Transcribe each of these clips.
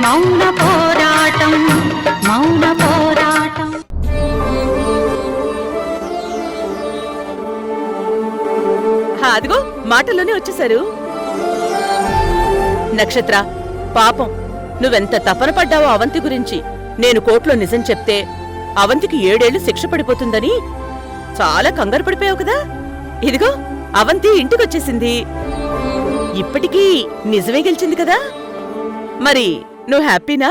మౌన పోరాటం మౌన పోరాటం. అదిగో మాటల్లోనే వచ్చేశారు. నక్షత్ర, పాపం నువ్వెంత తపన పడ్డావో అవంతి గురించి. నేను కోర్టులో నిజం చెప్తే అవంతికి 7 ఏళ్లు శిక్ష పడిపోతుందని చాలా కంగారు పడిపోయావు కదా. ఇదిగో అవంతి ఇంటికొచ్చేసింది. ఇప్పటికీ నిజమే గెలిచింది కదా. మరి నువ్వు హ్యాపీనా?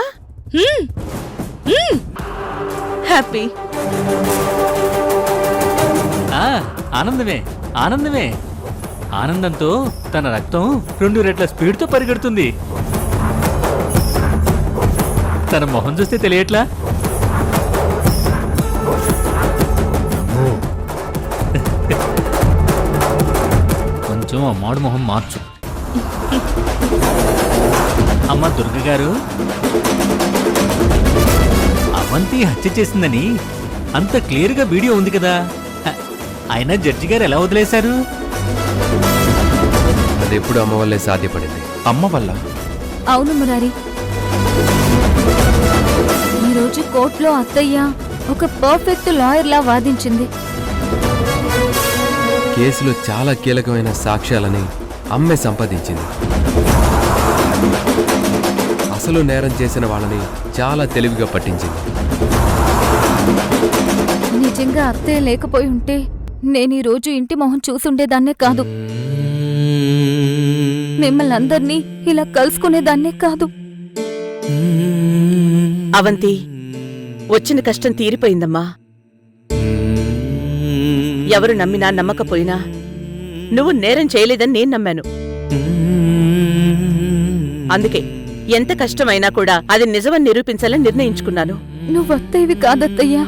హ్యాపీ. ఆనందమే ఆనందమే. ఆనందంతో తన రక్తం 2 రెట్ల స్పీడ్తో పరిగెడుతుంది. తన మొహం చూస్తే తెలియట్లా? కొంచెం అమ్మాడు మొహం మార్చు. అమ్మ దుర్గ గారు, అవంతి హత్య చేసిందని అంత క్లియర్గా వీడియో ఉంది కదా, అయినా జడ్జి గారు ఎలా వదిలేశారు? అది ఎప్పుడు అమ్మ వల్లే సాధ్యపడింది. అమ్మ వల్ల? అవును మురారి. ఈరోజు కోర్టులో అత్తయ్య ఒక పర్ఫెక్ట్ లాయర్లా వాదించింది. కేసులో చాలా కీలకమైన సాక్ష్యాలని అమ్మే సంపాదించింది. అసలు నేరం చేసిన వాళ్ళని చాలా తెలివిగా పట్టించింది. నిజంగా అత్తయ్య లేకపోయి ఉంటే నేను ఈ రోజు ఇంటి మొహం చూసుండేదాన్నే కాదు. మిమ్మల్ని అందరినీ ఇలా కలుసుకునేదాన్నే కాదు. అవంతి, వచ్చిన కష్టం తీరిపోయిందమ్మా. ఎవరు నమ్మినా నమ్మకపోయినా నువ్వు నేరం చేయలేదని నేను నమ్మాను. అందుకే ఎంత కష్టమైనా కూడా అది నిజమని నిరూపించాలని నిర్ణయించుకున్నాను. నువ్వు అత్తయ్యవి కాదత్తయ్యా,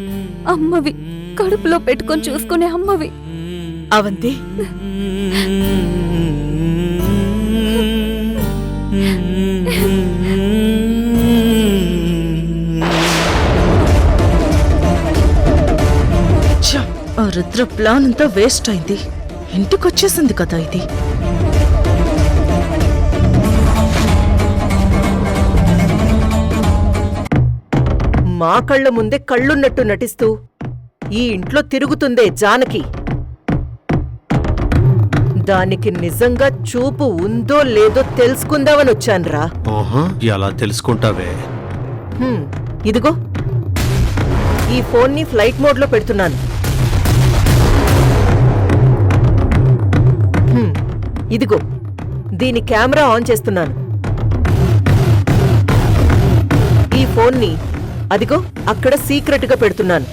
అమ్మవి. కడుపులో పెట్టుకొని చూసుకునే అమ్మవి. అవంతి, ఆ రుద్ర ప్లాన్ అంతా వేస్ట్ అయింది. ఇంటికొచ్చేసింది కదా ఇది. మా కళ్ళ ముందే కళ్ళున్నట్టు నటిస్తూ ఈ ఇంట్లో తిరుగుతుందే జానకి. దానికి నిజంగా చూపు ఉందో లేదో తెలుసుకుందామని వచ్చాన్రా. ఎలా తెలుసుకుంటావే? ఇదిగో ఈ ఫోన్ని ఫ్లైట్ మోడ్లో పెడుతున్నాను. ఇదిగో దీని కెమెరా ఆన్ చేస్తున్నాను. ఈ ఫోన్ని అదిగో అక్కడ సీక్రెట్ గా పెడుతున్నాను.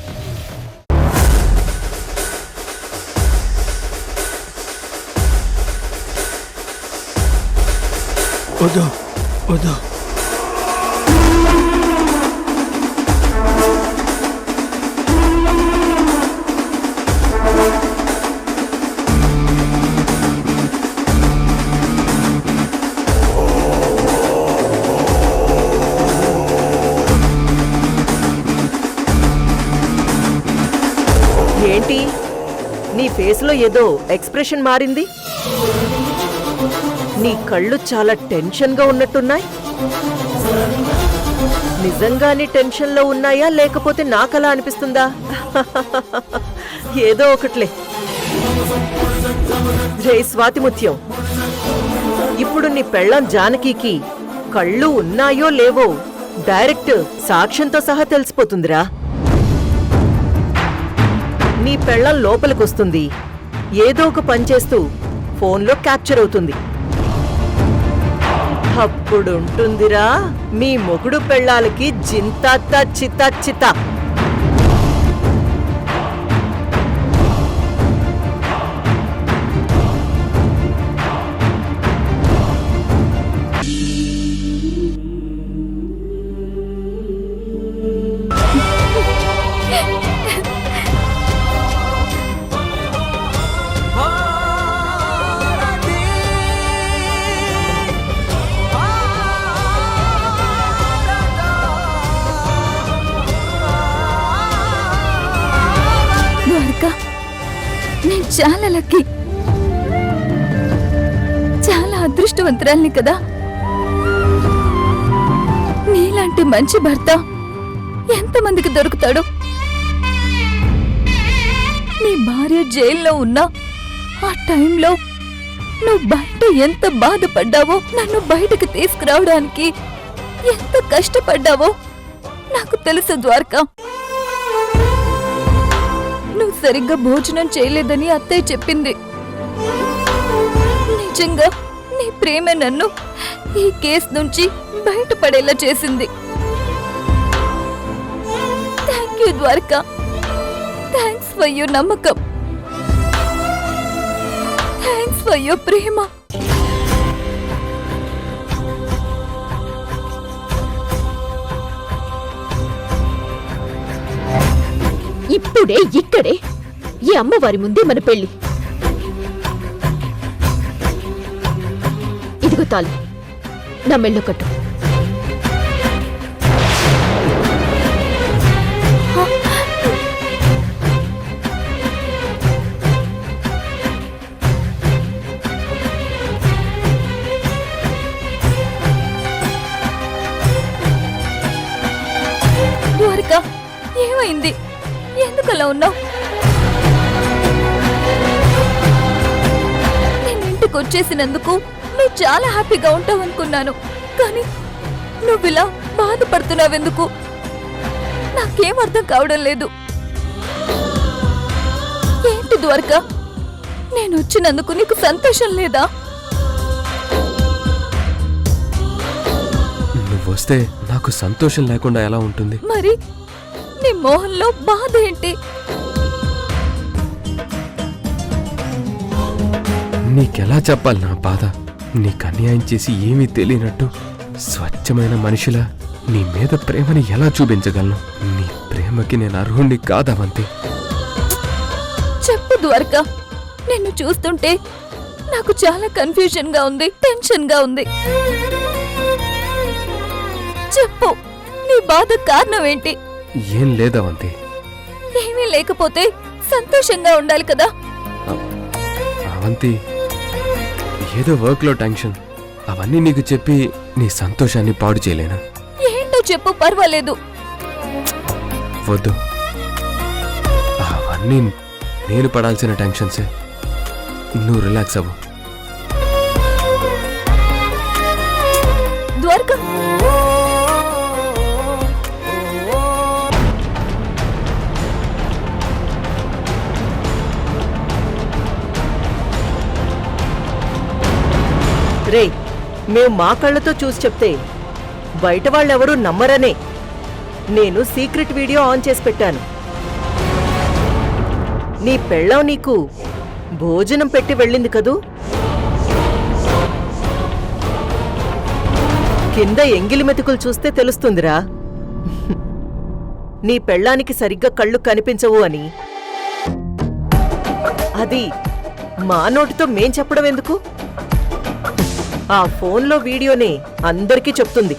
వద్దు వద్దు. ఏంటి నీ ఫేస్లో ఏదో ఎక్స్ప్రెషన్ మారింది? నీ కళ్ళు చాలా టెన్షన్గా ఉన్నట్టున్నాయి. నిజంగానే టెన్షన్లో ఉన్నాయా లేకపోతే నాకలా అనిపిస్తుందా? ఏదో ఒకట్లే. జై స్వాతిముత్యం, ఇప్పుడు నీ పెళ్ళాం జానకికి కళ్ళు ఉన్నాయో లేవో డైరెక్ట్ సాక్ష్యంతో సహా తెలిసిపోతుందిరా. నీ పెళ్ళం లోపలికొస్తుంది, ఏదో ఒక పని చేస్తూ ఫోన్లో క్యాప్చర్ అవుతుంది. అప్పుడుంటుందిరా మీ మొగుడు పెళ్ళాలకి జింతాత్తా చితా చితా. నేను చాలా లక్కీ, చాలా అదృష్టవంతురాల్ని కదా. నీ నీలాంటి మంచి భర్త ఎంతమందికి దొరుకుతాడు? నీ భార్య జైల్లో ఉన్నా ఆ టైంలో నువ్వు బయట ఎంత బాధపడ్డావో, నన్ను బయటకు తీసుకురావడానికి ఎంత కష్టపడ్డావో నాకు తెలుసు ద్వారకా. నువ్వు సరిగ్గా భోజనం చేయలేదని అత్తయ్య చెప్పింది. నిజంగా నీ ప్రేమ నన్ను ఈ కేసు నుంచి బయటపడేలా చేసింది. Thank you Dwaraka. Thanks for your నమ్మకం. థ్యాంక్స్ ఫర్ యువర్ ప్రేమ. ఇప్పుడే ఇక్కడే ఈ అమ్మవారి ముందే మన పెళ్లి. ఇదిగో తాళి, నా మెళ్ళో కట్టు. ద్వారకా, ఏమైంది? ఎందుకలా ఉన్నావు? నేను ఇంటికి వచ్చేసినందుకు నువ్వు చాలా హ్యాపీగా ఉంటావు అనుకున్నాను, కానీ నువ్విలా బాధపడుతున్నావెందుకు? నాకేం అర్థం కావడం లేదు. ఏంటి ద్వారకా, నేను వచ్చినందుకు నీకు సంతోషం లేదా? నువ్వొస్తే నాకు సంతోషం లేకుండా ఎలా ఉంటుంది? మరి నీ మోహంలో బాధ ఏంటి? నీకెలా చెప్పాలి నా బాధ? నీకు అన్యాయం చేసి ఏమీ తెలియనట్టు స్వచ్ఛమైన మనిషిలా నీ మీద ప్రేమని ఎలా చూపించగలను? నీ ప్రేమకి నేను అర్హుణ్ణి కాదవంతి. చెప్పు ద్వారకా, నిన్ను చూస్తుంటే నాకు చాలా కన్ఫ్యూజన్ గా ఉంది, టెన్షన్ గా ఉంది. చెప్పు, నీ బాధ కారణం ఏంటి? ఏం లేదవంతి. ఏమీ లేకపోతే సంతోషంగా ఉండాలి కదా. అవంతి, ఏదో వర్క్లో టెన్షన్. అవన్నీ నీకు చెప్పి నీ సంతోషాన్ని పాడు చేయలేనా? ఏంటో చెప్పు, పర్వాలేదు. వద్దు, అవన్నీ నేను పడాల్సిన టెన్షన్సే. నువ్వు రిలాక్స్ అవ్వు. ద్వారకా, రే, మేం మా కళ్ళతో చూసి చెప్తే బయట వాళ్ళెవరూ నమ్మరనే నేను సీక్రెట్ వీడియో ఆన్ చేసి పెట్టాను. నీ పెళ్ళం నీకు భోజనం పెట్టి వెళ్ళింది కదూ? కింద ఎంగిలి మెతుకులు చూస్తే తెలుస్తుందిరా నీ పెళ్ళానికి సరిగ్గా కళ్ళు కనిపించవు అని. అది మా నోటితో మేం చెప్పడం ఎందుకు? ఆ ఫోన్లో వీడియోనే అందరికీ చెప్తుంది.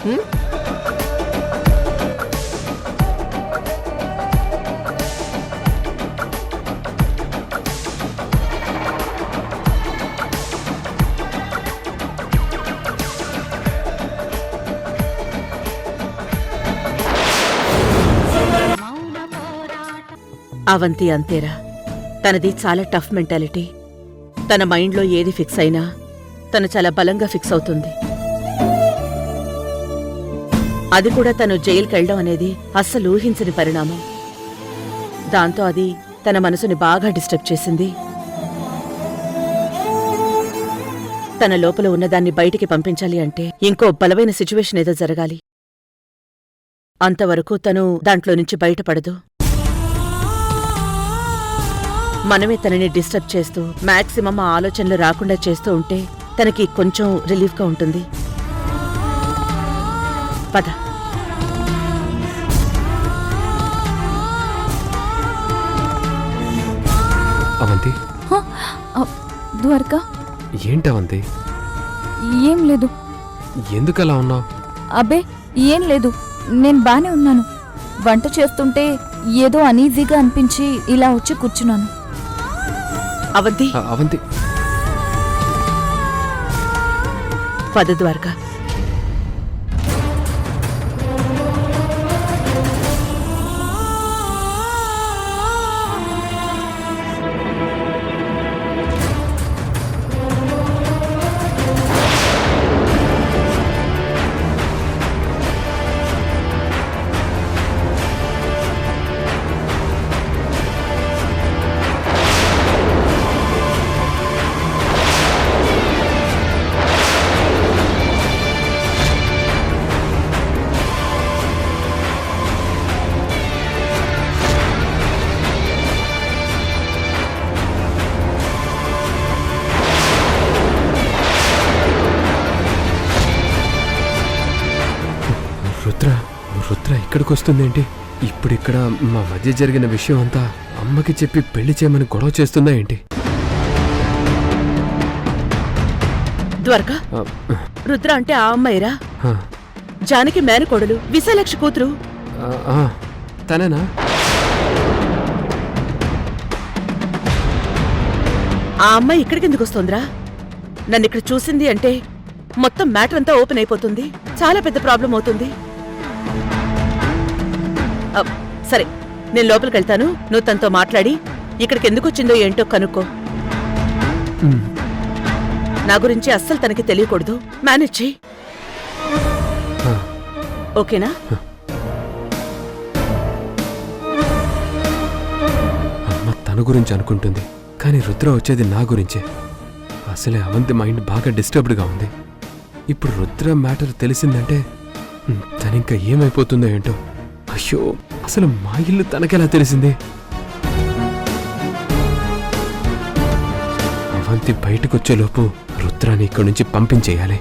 అవంతి అంతేరా. తనది చాలా టఫ్ మెంటాలిటీ. తన మైండ్లో ఏది ఫిక్స్ అయినా తను చాలా బలంగా ఫిక్స్ అవుతుంది. అది కూడా తను జైలుకెళ్ళడం అనేది అస్సలు ఊహించని పరిణామం. దాంతో అది తన మనసుని బాగా డిస్టర్బ్ చేసింది. తన లోపల ఉన్నదాన్ని బయటికి పంపించాలి అంటే ఇంకో బలమైన సిచ్యువేషన్ ఏదో జరగాలి. అంతవరకు తను దాంట్లో నుంచి బయటపడదు. మనమే తనని డిస్టర్బ్ చేస్తూ మాక్సిమం ఆ ఆలోచనలు రాకుండా చేస్తూ ఉంటే తనకి కొంచెం రిలీఫ్గా ఉంటుంది. పద. అవంతి, ద్వారకా, ఏంటవంతి? ఏం లేదు. ఎందుకలా ఉన్నావు? అబ్బే, ఏం లేదు, నేను బానే ఉన్నాను. వంట చేస్తుంటే ఏదో అనీజీగా అనిపించి ఇలా వచ్చి కూర్చున్నాను. అవంతి, అవంతి, పద ద్వారకా. రుద్ర రుద్ర ఇక్కడికి వస్తుందేంటి? ఇప్పుడు ఇక్కడ మా మధ్య జరిగిన విషయం అంతా అమ్మకి చెప్పి పెళ్లి చేయమని గొడవ చేస్తుందా ఏంటి? ద్వారకా, ఆ, రుద్ర అంటే ఆ అమ్మాయిరా, ఆ, జానకి మేనకోడలు, విశాలక్ష కూతురు. ఆ, ఆ, తనేనా? ఆ అమ్మాయి ఇక్కడికి ఎందుకు వస్తోందిరా? నన్ను ఇక్కడ చూసింది అంటే మొత్తం మ్యాటర్ అంతా ఓపెన్ అయిపోతుంది, చాలా పెద్ద ప్రాబ్లం అవుతుంది. సరే, నేను లోపలికి వెళ్తాను, నువ్వు తనతో మాట్లాడి ఇక్కడికి ఎందుకు వచ్చిందో ఏంటో కనుక్కో. ఉమ్, నా గురించి అస్సలు తనకి తెలియకూడదు, మేనేజ్ చెయ్యి. ఆ, ఓకేనా? అమ్మ తన గురించి అనుకుంటుంది, కానీ రుద్ర వచ్చేది నా గురించే. అసలే అవంతి మైండ్ బాగా డిస్టర్బ్డ్గా ఉంది. ఇప్పుడు రుద్ర మ్యాటర్ తెలిసిందంటే తనింకా ఏమైపోతుందో ఏంటో. అయ్యో, అసలు మా ఇల్లు తనకెలా తెలిసింది? అవంతి బయటకొచ్చేలోపు రుద్రాన్ని ఇక్కడి నుంచి పంపించేయాలి.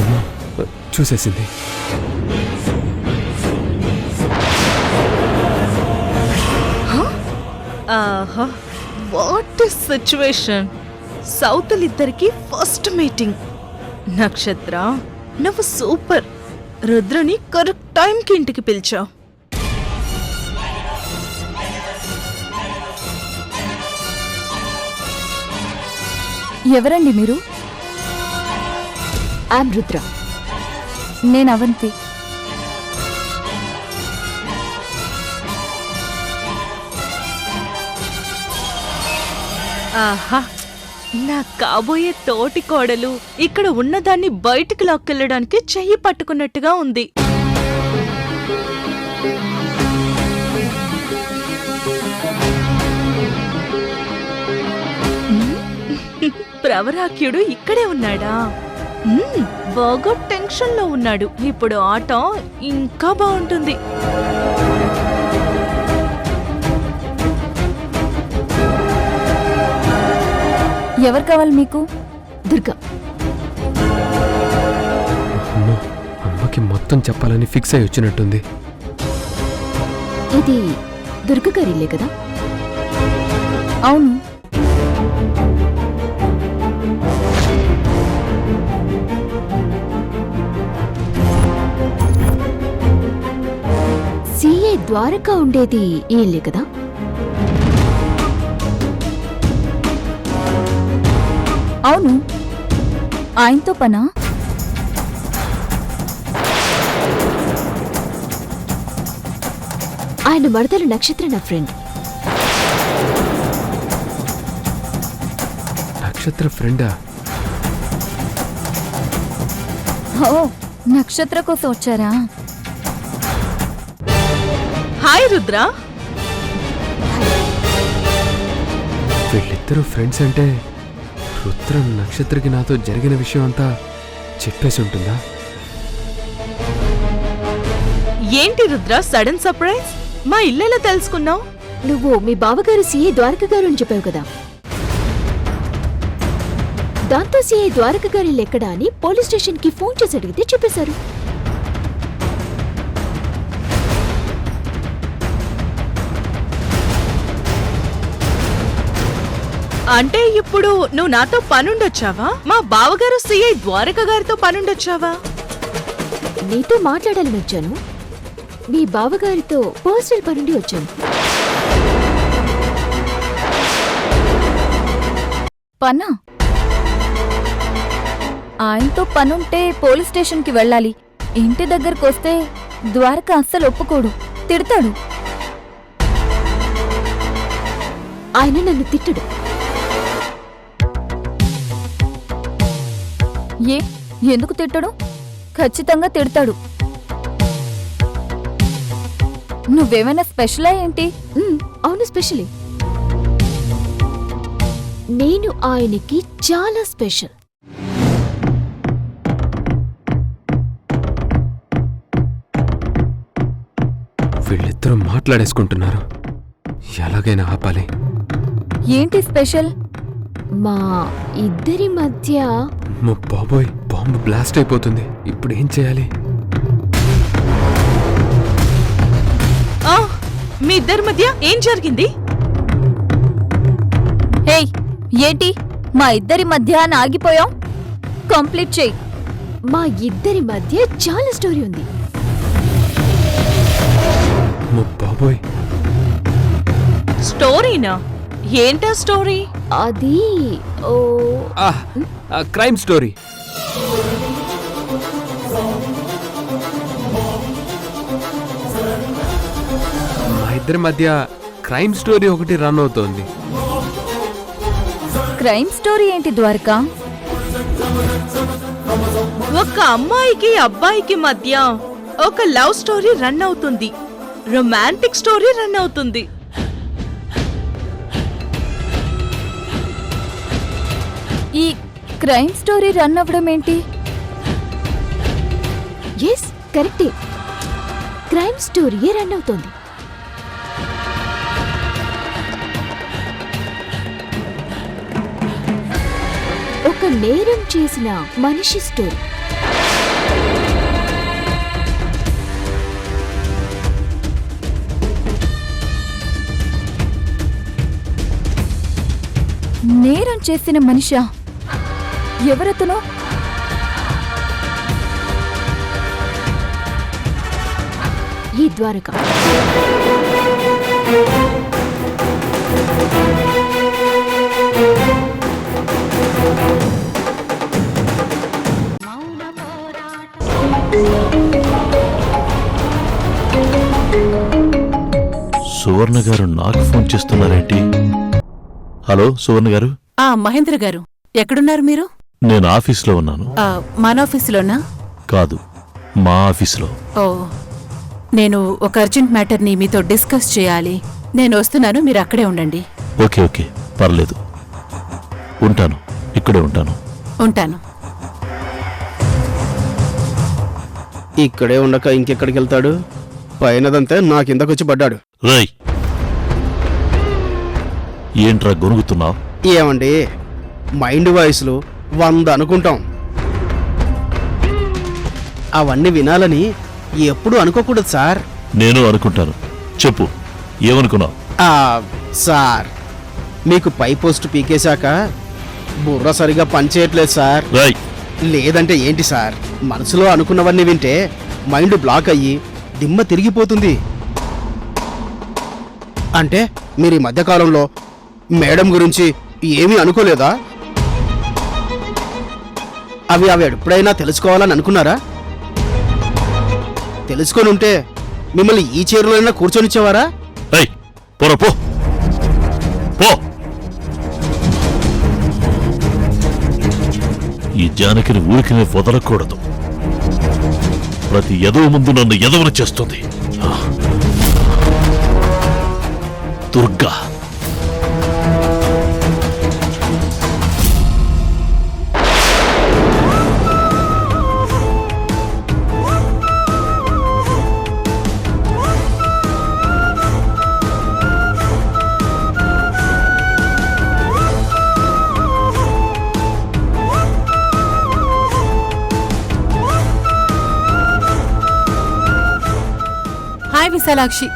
అమ్మా, చూసేసింది. ఆహా, వాట్ ఇస్ సిచ్యువేషన్! సౌతులిద్దరికి ఫస్ట్ మీటింగ్. నక్షత్ర, నువ్వు సూపర్. రుద్రని కరెక్ట్ టైంకి ఇంటికి పిలిచావు. ఎవరండి మీరు? ఐమ్ రుద్ర. నేను అవంతి. ఆహా, నా కాబోయే తోటి కోడలు ఇక్కడ ఉన్నదాన్ని బయటికి లాక్కెళ్ళడానికి చెయ్యి పట్టుకున్నట్టుగా ఉంది. ప్రవరాఖ్యుడు ఇక్కడే ఉన్నాడా? బాగా టెన్షన్ లో ఉన్నాడు. ఇప్పుడు ఆట ఇంకా బాగుంటుంది. ఎవరు కావాలి మీకు? దుర్గా. అమ్మో, అమ్మకి మొత్తం చెప్పాలని ఫిక్స్ అయి వచ్చినట్టుంది. ఇది దుర్గ గారిల్లే కదా? అవును. సిఏ ద్వారకా ఉండేది ఈ ఇల్లే కదా? అవును. ఆయనతో పనా? ఆయన మరదలు నక్షత్ర నా ఫ్రెండ్. నక్షత్ర ఫ్రెండా? ఓ, నక్షత్ర కోసం వచ్చారా? హాయ్ రుద్ర. వీళ్ళిద్దరూ ఫ్రెండ్స్ అంటే రుద్ర నక్షత్రకి నాతో జరిగిన విషయం అంతా చెప్పేసి ఉంటుందా? ఏంటి రుద్ర సడన్ సర్ప్రైజ్? మా ఇల్లెలా తెలుసుకున్నావు? నువ్వు మీ బావగారు సిఏ ద్వారక గారు అని చెప్పావు కదా, దాంతో సిఐ ద్వారక గారి లెక్కడా అని పోలీస్ స్టేషన్ కి ఫోన్ చేసి అడిగితే చెప్పేశారు. అంటే ఇప్పుడు నువ్వు నాతో పనుండొచ్చావా? మా బావగారు సిఐ ద్వారక గారితో పనుండొచ్చావా? నీతో మాట్లాడాలని వచ్చాను. మీ బావగారితో పర్సనల్ పనుండి వచ్చాను. పనా? ఆయనతో పనుంటే పోలీస్ స్టేషన్కి వెళ్ళాలి. ఇంటి దగ్గరకు వస్తే ద్వారక అస్సలు ఒప్పుకోడు, తిడతాడు. ఆయన నన్ను తిట్టడు. ఎందుకు తిట్టడు? ఖచ్చితంగా తిడతాడు. నువ్వేమైనా స్పెషలా ఏంటి? అవును, స్పెషలే. నేను ఆయనకి చాలా స్పెషల్. వీళ్ళిద్దరూ మాట్లాడేసుకుంటున్నారు. ఎలాగైనా ఆపాలి. ఏంటి స్పెషల్? మా ఇద్దరి మధ్య మా బాబోయ్, బాంబు బ్లాస్ట్ అయిపోతుంది. ఇప్పుడు ఏం చేయాలి? ఆ, మీ ఇద్దరి మధ్య ఏం జరిగింది? హేయ్, ఏంటి మా ఇద్దరి మధ్య అని ఆగిపోయాం? కంప్లీట్ చెయ్యి. మా ఇద్దరి మధ్య చాలా స్టోరీ ఉంది. మా బాబోయ్, స్టోరీనా? ఏంటా స్టోరీ? అది ఓ క్రైమ్ స్టోరీ. మా ఇద్దరి మధ్య క్రైమ్ స్టోరీ ఒకటి రన్ అవుతోంది. క్రైమ్ స్టోరీ ఏంటి ద్వారకా? ఒక అమ్మాయికి అబ్బాయికి మధ్య ఒక లవ్ స్టోరీ రన్ అవుతుంది, రొమాంటిక్ స్టోరీ రన్ అవుతుంది. ఈ క్రైమ్ స్టోరీ రన్ అవ్వడం ఏంటి? ఎస్, కరెక్టే. క్రైమ్ స్టోరీయే రన్ అవుతోంది. ఒక నేరం చేసిన మనిషి స్టోరీ. నేరం చేసిన మనిషా? ఎవరతను? ఈ ద్వారక. మౌన పోరాటం సువర్ణ గారు నాకు ఫోన్ చేస్తున్నారేంటి? హలో సువర్ణ గారు, మహేంద్ర గారు, ఎక్కడున్నారు మీరు? నేను ఆఫీస్లో ఉన్నాను. మన ఆఫీసులోనా? కాదు, మా ఆఫీస్లో. ఓ, నేను ఒక అర్జెంట్ మ్యాటర్ని మీతో డిస్కస్ చేయాలి. నేను వస్తున్నాను, మీరు అక్కడే ఉండండి. ఓకే ఓకే, పర్లేదు, ఉంటాను, ఇక్కడే ఉంటాను. ఉంటాను. ఇక్కడే ఉండక ఇంకెక్కడికి వెళ్తాడు? పైనదంతే నా కిందకొచ్చి పడ్డాడు. రేయ్, ఏంట్రా గొనుగుతున్నావు? ఏమండి, మైండ్ వాయిస్లు 100 అనుకుంటాం. అవన్నీ వినాలని ఎప్పుడు అనుకోకూడదు సార్. నేను అనుకుంటాను. చెప్పు, ఏమనుకున్నావు? సార్, మీకు పై పోస్ట్ పీకేశాక బుర్ర సరిగా పనిచేయట్లేదు సార్. రేయ్, లేదంటే ఏంటి సార్, మనసులో అనుకున్నవన్నీ వింటే మైండ్ బ్లాక్ అయ్యి దిమ్మ తిరిగిపోతుంది. అంటే మీరు ఈ మధ్యకాలంలో మేడం గురించి ఏమీ అనుకోలేదా? అవి ఎప్పుడైనా తెలుసుకోవాలని అనుకున్నారా? తెలుసుకొని ఉంటే మిమ్మల్ని ఈ చైర్లోనైనా కూర్చొనిచ్చేవారా? రేయ్, పోరా పో పో. ఈ జానకిని ఊరికినే వదలకూడదు. ప్రతి ఎదవ ముందు నన్ను ఎదవను చేస్తుంది. దుర్గా, హాయ్ విశాలాక్షి.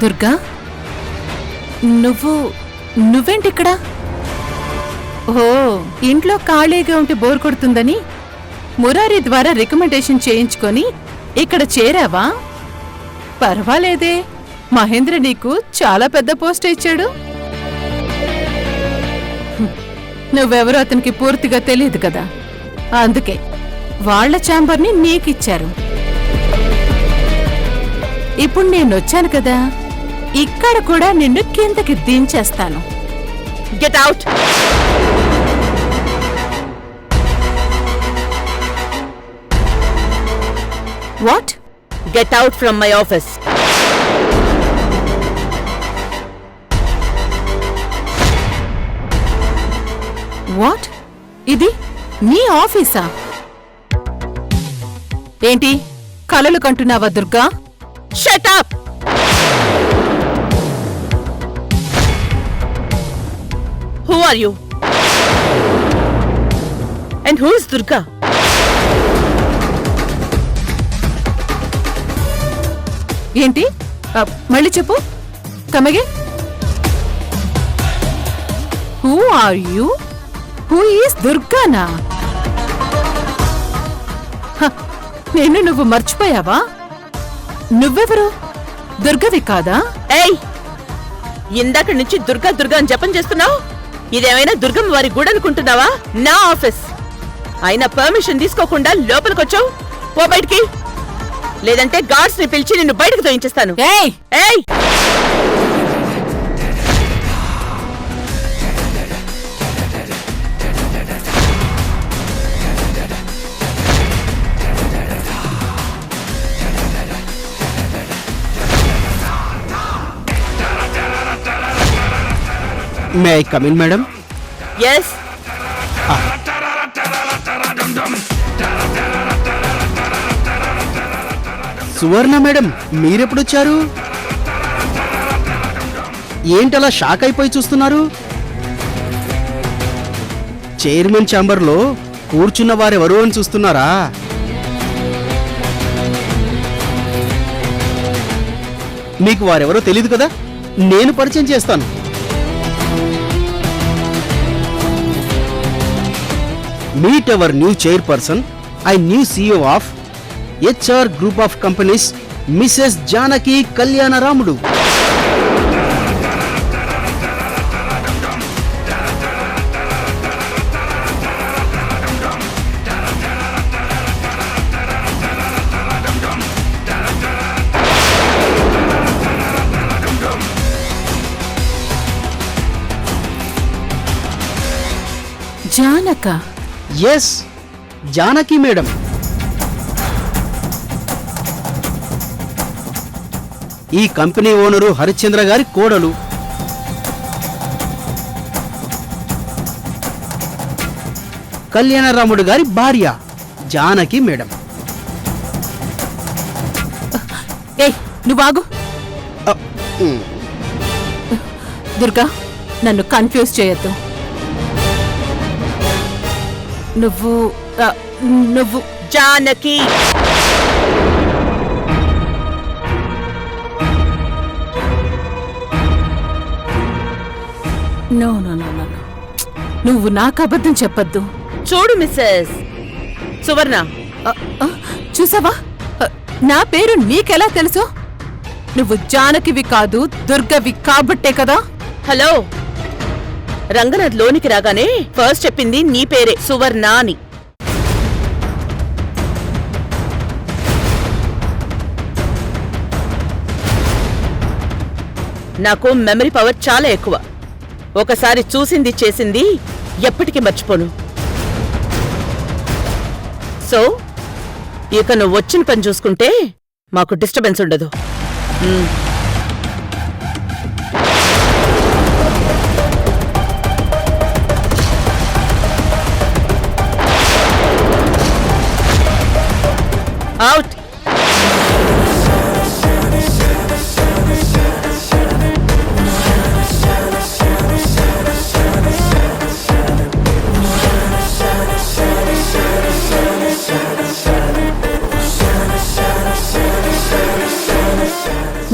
దుర్గా, నువ్వేంటిక్కడ? ఓ, ఇంట్లో ఖాళీగా ఉంటే బోర్ కొడుతుందని మురారి ద్వారా రికమెండేషన్ చేయించుకొని ఇక్కడ చేరావా? పర్వాలేదే, మహేంద్ర నీకు చాలా పెద్ద పోస్ట్ ఇచ్చాడు. నువ్వెవరో అతనికి పూర్తిగా తెలియదు కదా, అందుకే వాళ్ల ఛాంబర్ని నీకిచ్చారు. ఇప్పుడు నేనొచ్చాను కదా, ఇక్కడ కూడా నిన్ను కిందకి దించేస్తాను. Get out. What? Get out from my office. What? ఇది నీ ఆఫీసా? ఏంటి కలలు కంటున్నావా Durga? Shut up. Who are you? And who is Durga? ఏంటి? మళ్ళీ చెప్పు. కమగే. Who are you? Who is దుర్గానా? నేను నువ్వు మర్చిపోయావా? నువ్వెవరు? దుర్గవి కాదా? ఏయ్, ఇందాక నుంచి దుర్గా దుర్గా అని జపం చేస్తున్నావు. ఇదేమైనా దుర్గమ్మ వారి గుడి అనుకుంటున్నావా? నా ఆఫీస్. అయినా పర్మిషన్ తీసుకోకుండా లోపలికొచ్చావు. ఓ బయటికి, లేదంటే గార్డ్స్ ని పిలిచి నిన్ను బయటకు తోయించేస్తాను. ఏయ్ ఏయ్, may I come in madam? Yes. Suvarna madam, మీరెప్పుడొచ్చారు? ఏంటలా షాక్ అయిపోయి చూస్తున్నారు? చైర్మన్ ఛాంబర్లో కూర్చున్న వారెవరు అని చూస్తున్నారా? మీకు వారెవరో తెలీదు కదా, నేను పరిచయం చేస్తాను. Meet our new chairperson, I new CEO of HR Group of Companies, Mrs. Janaki Kalyanaramudu. జానక? Yes, Janaki madam. ఈ కంపెనీ ఓనరు హరిశ్చంద్ర గారి కోడలు. కళ్యాణరాముడు గారి భార్య జానకి మేడం. ఏయ్, నువ్వాగు. దుర్గా, నన్ను కన్ఫ్యూజ్ చేయొద్దు. నువ్వు Janaki. No no no no, నువ్వు నాకు అబద్ధం చెప్పొద్దు. చూడు మిస్సెస్ సువర్ణ, చూసావా, నా పేరు నీకెలా తెలుసు? నువ్వు జానకివి కాదు, దుర్గవి కాబట్టే కదా. హలో, రంగనాథ్ లోనికి రాగానే ఫస్ట్ చెప్పింది నీ పేరే, సువర్ణ అని. నాకు మెమరీ పవర్ చాలా ఎక్కువ. ఒకసారి చూసింది చేసింది ఎప్పటికీ మర్చిపోను. సో ఇక నువ్వు వచ్చిన పని చూసుకుంటే మాకు డిస్టర్బెన్స్ ఉండదు. అవుట్.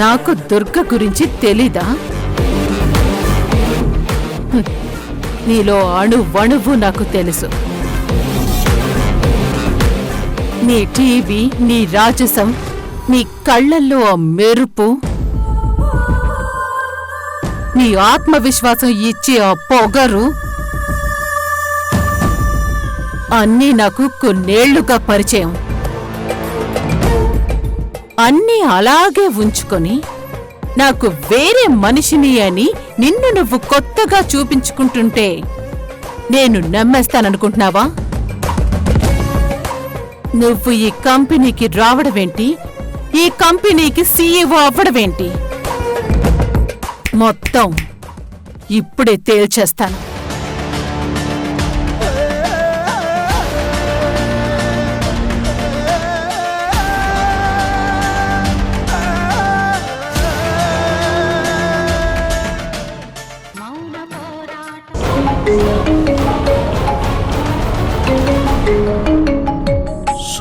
నాకు దుర్గ గురించి తెలీదా? నీలో అణువణువు నాకు తెలుసు. నీ టీవీ, నీ రాజసం, నీ కళ్ళల్లో ఆ మెరుపు, నీ ఆత్మవిశ్వాసం ఇచ్చే ఆ పొగరు అన్నీ నాకు కొన్నేళ్లుగా పరిచయం. అన్నీ అలాగే ఉంచుకొని నాకు వేరే మనిషిని అని నిన్ను నువ్వు కొత్తగా చూపించుకుంటుంటే నేను నమ్మేస్తాననుకుంటున్నావా? నువ్వు ఈ కంపెనీకి రావడమేంటి, ఈ కంపెనీకి సీఈఓ అవ్వడమేంటి, మొత్తం ఇప్పుడే తేల్చేస్తాను.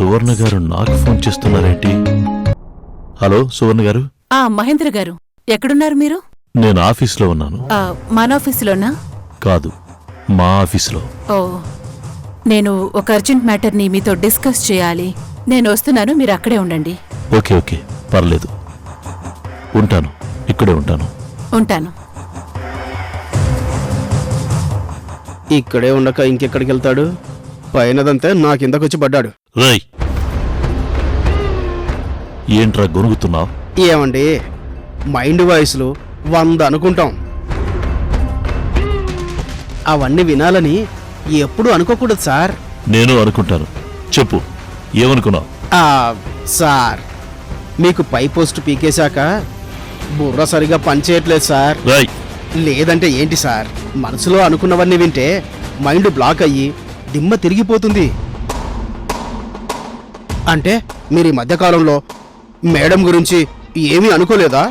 సువర్ణ గారు నాకు ఫోన్ చేస్తున్నారేంటి? హలో సువర్ణ గారు. మహేంద్ర గారు, ఎక్కడున్నారు మీరు? నేను ఆఫీస్లో ఉన్నాను. మన ఆఫీసులోనా? కాదు, మా ఆఫీసులో. ఓ, నేను ఒక అర్జెంట్ మ్యాటర్ని మీతో డిస్కస్ చేయాలి. నేను వస్తున్నాను, మీరు అక్కడే ఉండండి. ఓకే ఓకే, పర్లేదు, ఉంటాను, ఇక్కడే ఉంటాను. ఉంటాను. ఇక్కడే ఉండక ఇంకెక్కడికి వెళ్తాడు? పైనదంతే నా కిందకొచ్చి పడ్డాడు. రేయ్, ఏంట్రా గొనుగుతున్నావు? ఏమండి, మైండ్ వాయిస్లు 100 అనుకుంటాం. అవన్నీ వినాలని ఎప్పుడు అనుకోకూడదు సార్. నేను అనుకుంటాను, చెప్పు, ఏమనుకున్నావు? సార్, మీకు పై పోస్ట్ పీకేశాక బుర్ర సరిగా పనిచేయట్లేదు సార్. రేయ్, లేదంటే ఏంటి సార్, మనసులో అనుకున్నవన్నీ వింటే మైండ్ బ్లాక్ అయ్యి దిమ్మ తిరిగిపోతుంది. అంటే మీరు ఈ మధ్యకాలంలో మేడం గురించి ఏమీ అనుకోలేదా?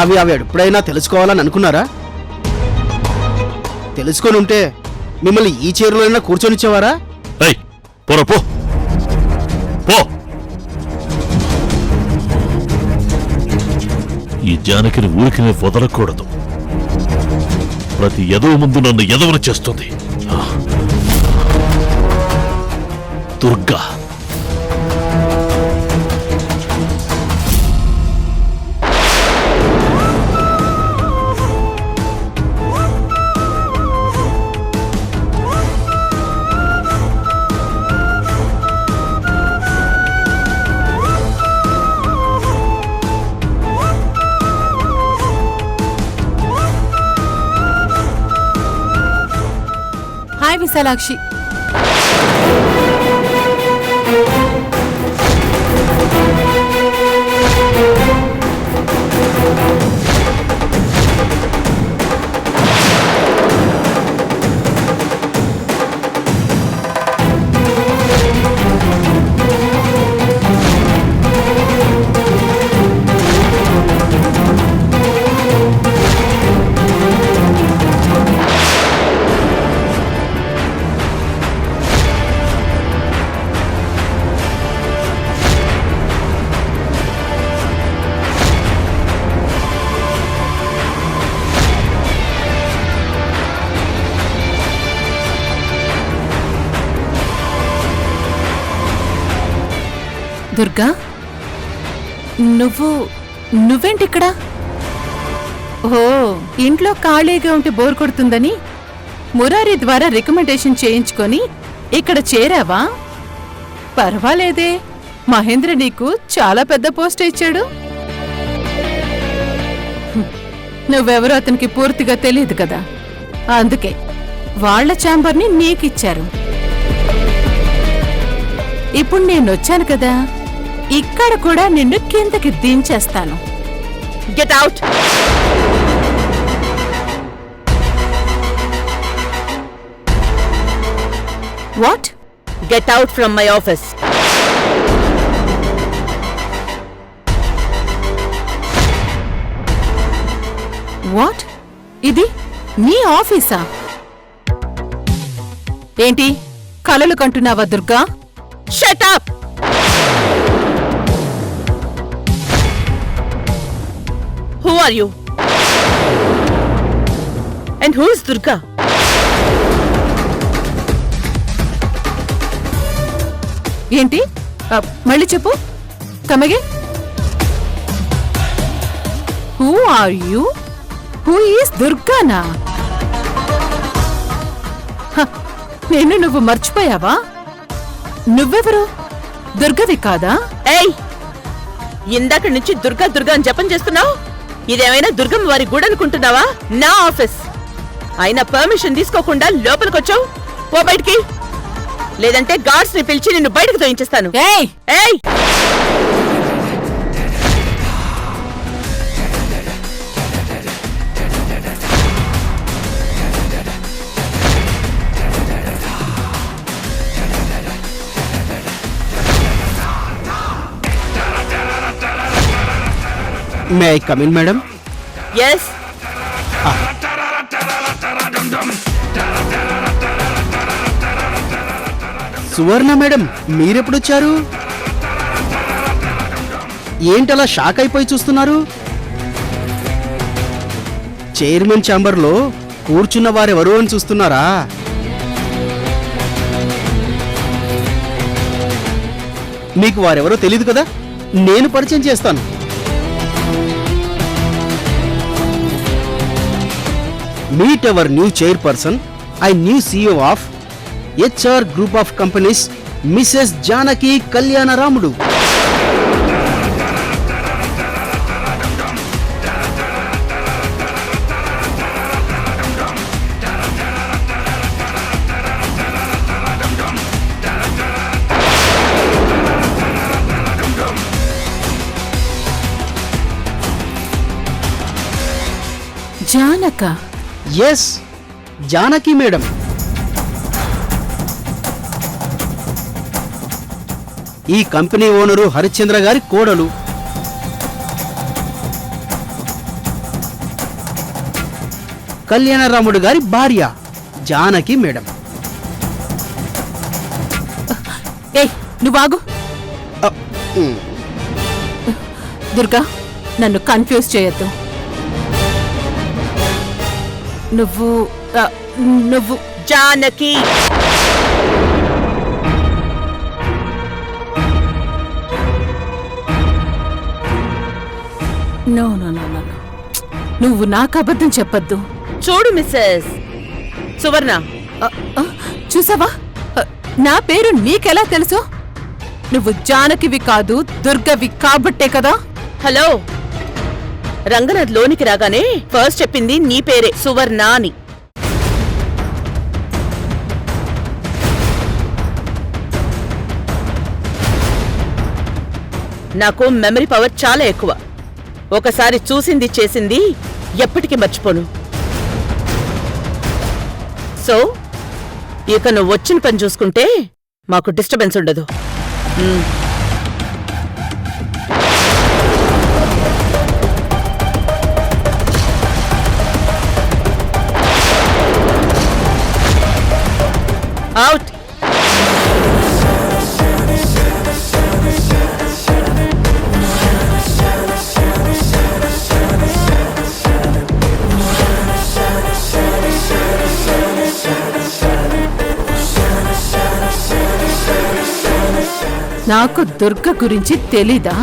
అవి ఎప్పుడైనా తెలుసుకోవాలని అనుకున్నారా? తెలుసుకొని ఉంటే మిమ్మల్ని ఈ చైర్లోనైనా కూర్చొనిచ్చేవారా? ఏయ్, పోరా పో పో. ఈ జానకిని ఊరికినే వదలకూడదు. ప్రతి ఎదవ ముందు నన్ను ఎదవన చేస్తుంది. దుర్గా, హాయ్ విశాలాక్షి. దుర్గా, నువ్వేంటిక్కడ? ఓ, ఇంట్లో ఖాళీగా ఉంటే బోర్ కొడుతుందని మురారి ద్వారా రికమెండేషన్ చేయించుకొని ఇక్కడ చేరావా? పర్వాలేదే, మహేంద్ర నీకు చాలా పెద్ద పోస్ట్ ఇచ్చాడు. నువ్వెవరో అతనికి పూర్తిగా తెలియదు కదా, అందుకే వాళ్ల ఛాంబర్ని నీకిచ్చారు. ఇప్పుడు నేనొచ్చాను కదా, ఇక్కడ కూడా నిన్ను కిందకి దించేస్తాను. Get out. What? Get out from my office. What? ఇది నీ ఆఫీసా? ఏంటి కలలు కంటున్నావా Durga? Shut up. Who are you? And who is Durga? ఏంటి మళ్ళీ చెప్పు. కమగే. Who are you? Who is దుర్గానా? నిన్ను నువ్వు మర్చిపోయావా? నువ్వెవరు? దుర్గవి కాదా? ఏయ్, ఇందాక నుంచి దుర్గా దుర్గా అని జపం చేస్తున్నావు. ఇదేమైనా దుర్గమ్మ వారి గుడి అనుకుంటున్నావా? నా ఆఫీస్. అయినా పర్మిషన్ తీసుకోకుండా లోపలికొచ్చావు. పో బయటికి, లేదంటే గార్డ్స్ ని పిలిచి నిన్ను బయటకు తోయించేస్తాను. ఏయ్ ఏయ్, may I come in madam? Yes. Suvarna madam, మీరెప్పుడొచ్చారు? ఏంటలా షాక్ అయిపోయి చూస్తున్నారు? చైర్మన్ ఛాంబర్లో కూర్చున్న వారెవరు అని చూస్తున్నారా? మీకు వారెవరో తెలీదు కదా, నేను పరిచయం చేస్తాను. Meet our new chairperson, new CEO of HR group of companies, Mrs Janaki Kalyanaramudu. జానక? Yes, Janaki madam. ఈ కంపెనీ ఓనరు హరిశ్చంద్ర గారి కోడలు. కళ్యాణరాముడు గారి భార్య జానకి మేడం. ఏయ్, నువ్వాగు. దుర్గా, నన్ను కన్ఫ్యూజ్ చేయొద్దు. నువ్వు Janaki. No no no no, నువ్వు నాకు అబద్ధం చెప్పొద్దు. చూడు మిస్సెస్ సువర్ణ, చూసావా, నా పేరు నీకెలా తెలుసు? నువ్వు జానకివి కాదు, దుర్గవి కాబట్టే కదా. హలో, రంగనాథ్ లోనికి రాగానే ఫస్ట్ చెప్పింది నీ పేరే, సువర్ణ అని. నాకు మెమరీ పవర్ చాలా ఎక్కువ. ఒకసారి చూసింది చేసింది ఎప్పటికీ మర్చిపోను. సో ఇక నువ్వు వచ్చిన పని చూసుకుంటే మాకు డిస్టర్బెన్స్ ఉండదు. అవుట్. నాకు దుర్గ గురించి తెలీదా?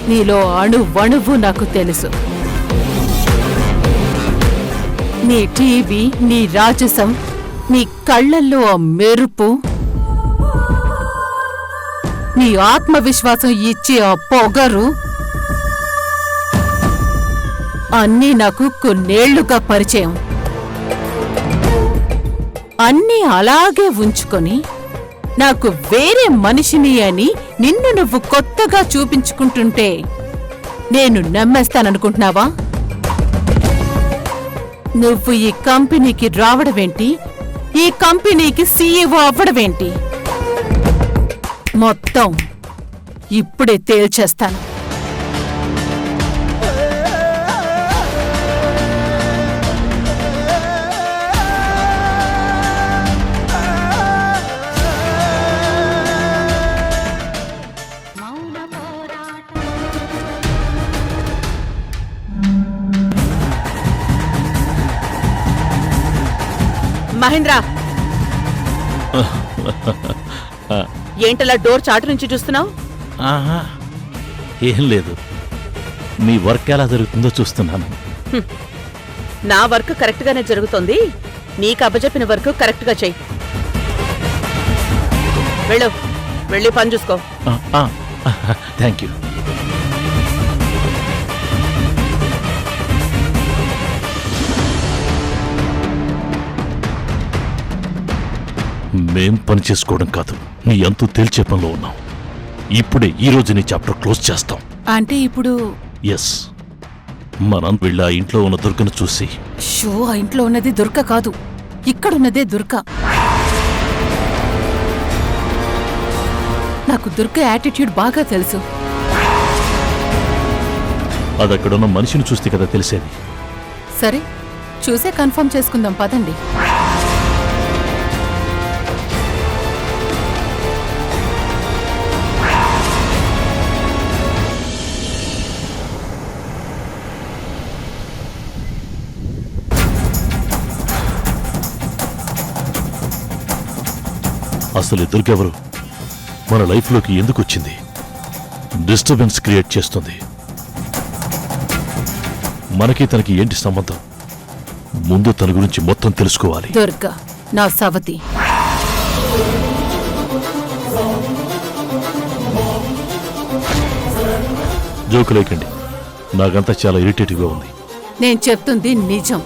నీలో అణువణువు నాకు తెలుసు. నీ టీవీ, నీ రాజసం, నీ కళ్ళల్లో ఆ మెరుపు, నీ ఆత్మవిశ్వాసం ఇచ్చే ఆ పొగరు అన్నీ నాకు కొన్నేళ్లుగా పరిచయం. అన్నీ అలాగే ఉంచుకొని నాకు వేరే మనిషిని అని నిన్ను నువ్వు కొత్తగా చూపించుకుంటుంటే నేను నమ్మేస్తాననుకుంటున్నావా? నువ్వు ఈ కంపెనీకి రావడమేంటి, ఈ కంపెనీకి CEO అవ్వడమేంటి, మొత్తం ఇప్పుడే తేల్చేస్తాను. మహేంద్ర, ఏంటలా డోర్ చాటు నుంచి చూస్తున్నావు? ఆహా, ఏం లేదు, మీ వర్క్ ఎలా జరుగుతుందో చూస్తున్నాను. నా వర్క్ కరెక్ట్ గానే జరుగుతోంది. నీకు అప్పచెప్పిన వర్క్ కరెక్ట్ గా చెయ్యి. వెళ్ళి పని చూసుకో. Thank you. మేం పని చేసుకోవడం కాదు, నీ అంతు తేల్చే పనిలో ఉన్నాం. ఇప్పుడే ఈ రోజు నీ చాప్టర్ క్లోజ్ చేస్తాం. అంటే ఇప్పుడు ఎస్, మనం వెళ్ళి ఆ ఇంట్లో ఉన్న దుర్గను చూసి. షో, ఆ ఇంట్లో ఉన్నది దుర్గ కాదు, ఇక్కడున్నదే దుర్గ. నాకు దుర్గ యాటిట్యూడ్ బాగా తెలుసు. అది అక్కడున్న మనిషిని చూస్తే కదా తెలిసేది. సరే, చూసే కన్ఫర్మ్ చేసుకుందాం పదండి. అసలు ఈ దుర్గెవరు? మన లైఫ్లోకి ఎందుకు వచ్చింది? డిస్టర్బెన్స్ క్రియేట్ చేస్తుంది. మనకి తనకి ఏంటి సంబంధం? ముందు తన గురించి మొత్తం తెలుసుకోవాలి. దుర్గ నా సవతి. జోకులేకండి, నాకంతా చాలా ఇరిటేటివ్గా ఉంది. నేను చెప్తుంది నిజం.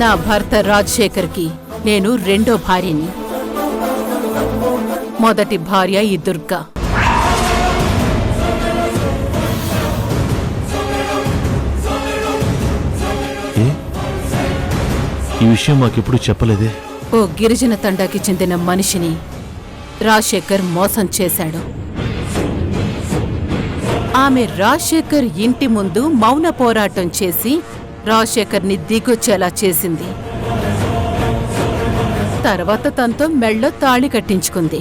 నా భర్త రాజశేఖర్కి నేను రెండో భార్యని. మొదటి భార్య ఈ దుర్గ. ఈ విషయం మాకెప్పుడు చెప్పలేదే. ఓ గిరిజన తండాకి చెందిన మనిషిని రాజశేఖర్ మోసం చేశాడు. ఆమె రాజశేఖర్ ఇంటి ముందు మౌన పోరాటం చేసి రాజశేఖర్ని దిగొచ్చేలా చేసింది. తర్వాత తనతో మెళ్ళో తాళి కట్టించుకుంది.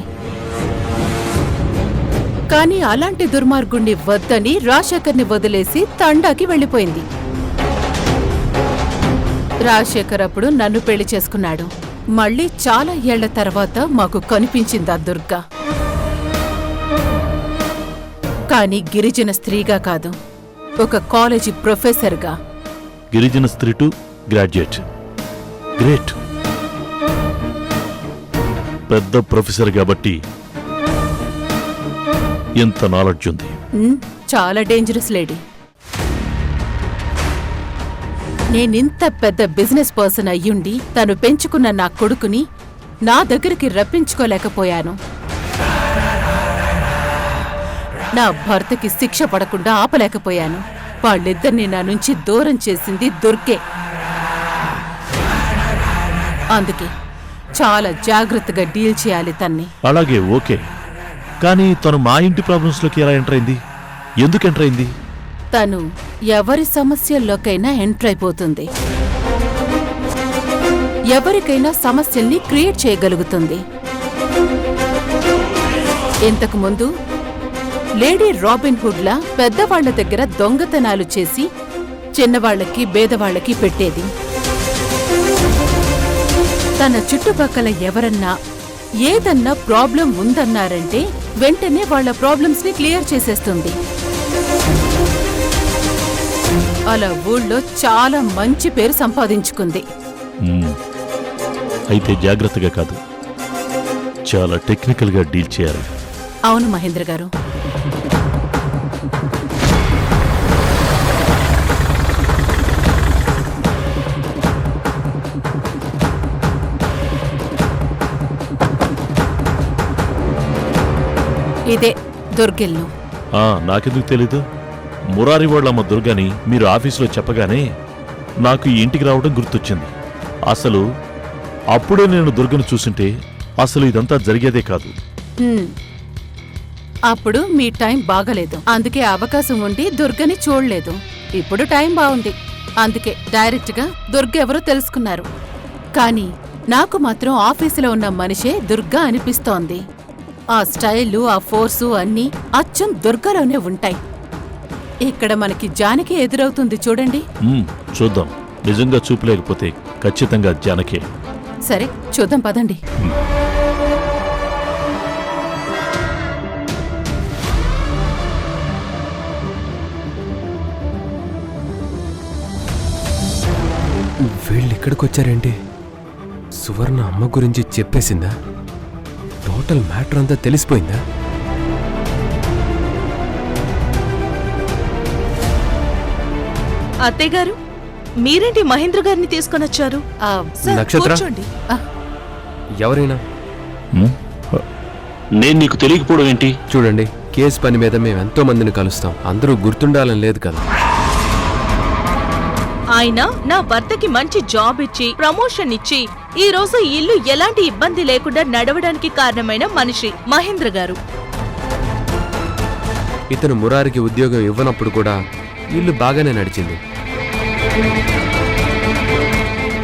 కానీ అలాంటి దుర్మార్గుణ్ణి వద్దని రాజశేఖర్ని వదిలేసి తండాకి వెళ్ళిపోయింది. రాజశేఖర్ అప్పుడు నన్ను పెళ్లి చేసుకున్నాడు. మళ్ళీ చాలా ఏళ్ల తర్వాత మాకు కనిపించింది ఆ దుర్గ. కానీ గిరిజన స్త్రీగా కాదు, ఒక కాలేజీ ప్రొఫెసర్గా. గిరిజన స్త్రీ టు గ్రాడ్యుయేట్, గ్రేట్. పెద్ద ప్రొఫెసర్ కాబట్టి ఎంత నాలెడ్జ్ ఉంది. చాలా డేంజరస్ లేడీ. నేనింత పెద్ద బిజినెస్ పర్సన్ అయ్యుండి తను పెంచుకున్న నా కొడుకుని నా దగ్గరికి రప్పించుకోలేకపోయాను. నా భర్తకి శిక్ష పడకుండా ఆపలేకపోయాను. వాళ్ళిద్దరిని నా నుంచి దూరం చేసింది దుర్గే. అందుకే చాలా జాగ్రత్తగా డీల్ చేయాలి తన్ని. అలాగే, ఓకే. కానీ తను మా ఇంటి ప్రాబ్లమ్స్లోకి ఎలా ఎంటర్ అయింది? ఎందుకు ఎంటర్ అయింది? తను ఎవరి సమస్యల్లోకైనా ఎంటర్ అయిపోతుంది. ఎవరికైనా సమస్యల్ని క్రియేట్ చేయగలుగుతుంది. ఇంతకుముందు లేడీ రాబిన్ హుడ్లా పెద్దవాళ్ల దగ్గర దొంగతనాలు చేసి చిన్నవాళ్లకి బేదవాళ్లకి పెట్టేది. తన చుట్టుపక్కల ఎవరన్నా ఏదన్నా ప్రాబ్లం ఉందన్నారంటే వెంటనే వాళ్ల ప్రాబ్లమ్స్ ని క్లియర్ చేసేస్తుంది. అలా ఊళ్ళో చాలా మంచి పేరు సంపాదించుకుంది. అయితే జాగ్రత్తగా కాదు, చాలా టెక్నికల్ గా డీల్ చేయాలి. అవును మహేంద్ర గారు. ఇదే దుర్గిల్లు. నాకెందుకు తెలీదు? మురారి వాళ్ళమ్మ దుర్గని మీరు ఆఫీసులో చెప్పగానే నాకు ఈ ఇంటికి రావడం గుర్తొచ్చింది. అసలు అప్పుడే నేను దుర్గను చూసింటే అసలు ఇదంతా జరిగేదే కాదు. అప్పుడు మీ టైం బాగలేదు, అందుకే అవకాశం ఉండి దుర్గని చూడలేదు. ఇప్పుడు టైం బాగుంది, అందుకే డైరెక్ట్ గా దుర్గ ఎవరో తెలుసుకున్నారు. కానీ నాకు మాత్రం ఆఫీసులో ఉన్న మనిషే దుర్గ అనిపిస్తోంది. ఆ స్టైలు, ఆ ఫోర్సు అన్నీ అచ్చం దుర్గలోనే ఉంటాయి. ఇక్కడ మనకి జానకి ఎదురవుతుంది చూడండి. చూద్దాం. నిజంగా చూపలేకపోతే ఖచ్చితంగా జానకే. సరే చూద్దాం పదండి. వీళ్ళు ఇక్కడికి వచ్చారేంటి? సువర్ణ అమ్మ గురించి చెప్పేసిందా? టోటల్ మ్యాటర్ అంతా తెలిసిపోయిందా? అత్తయ్య గారు, మీరేంటి మహేంద్ర గారిని తీసుకొని వచ్చారు? ఆ, నక్షత్ర? కూర్చోండి. ఎవరైనా నేను నీకు తెలియకపోవడం ఏంటి? చూడండి, కేసు పని మీద మేము ఎంతో మందిని కలుస్తాం. అందరూ గుర్తుండాలని లేదు కదా. ఆయన నా భర్తకి మంచి జాబ్ ఇచ్చి ప్రమోషన్ ఇచ్చి ఈ రోజు ఈ ఇల్లు ఎలాంటి ఇబ్బంది లేకుండా నడవడానికి కారణమైన మనిషి మహేంద్ర గారు. ఇతను మురారికి ఉద్యోగం ఇవ్వనప్పుడు కూడా ఇల్లు బాగానే నడిచింది.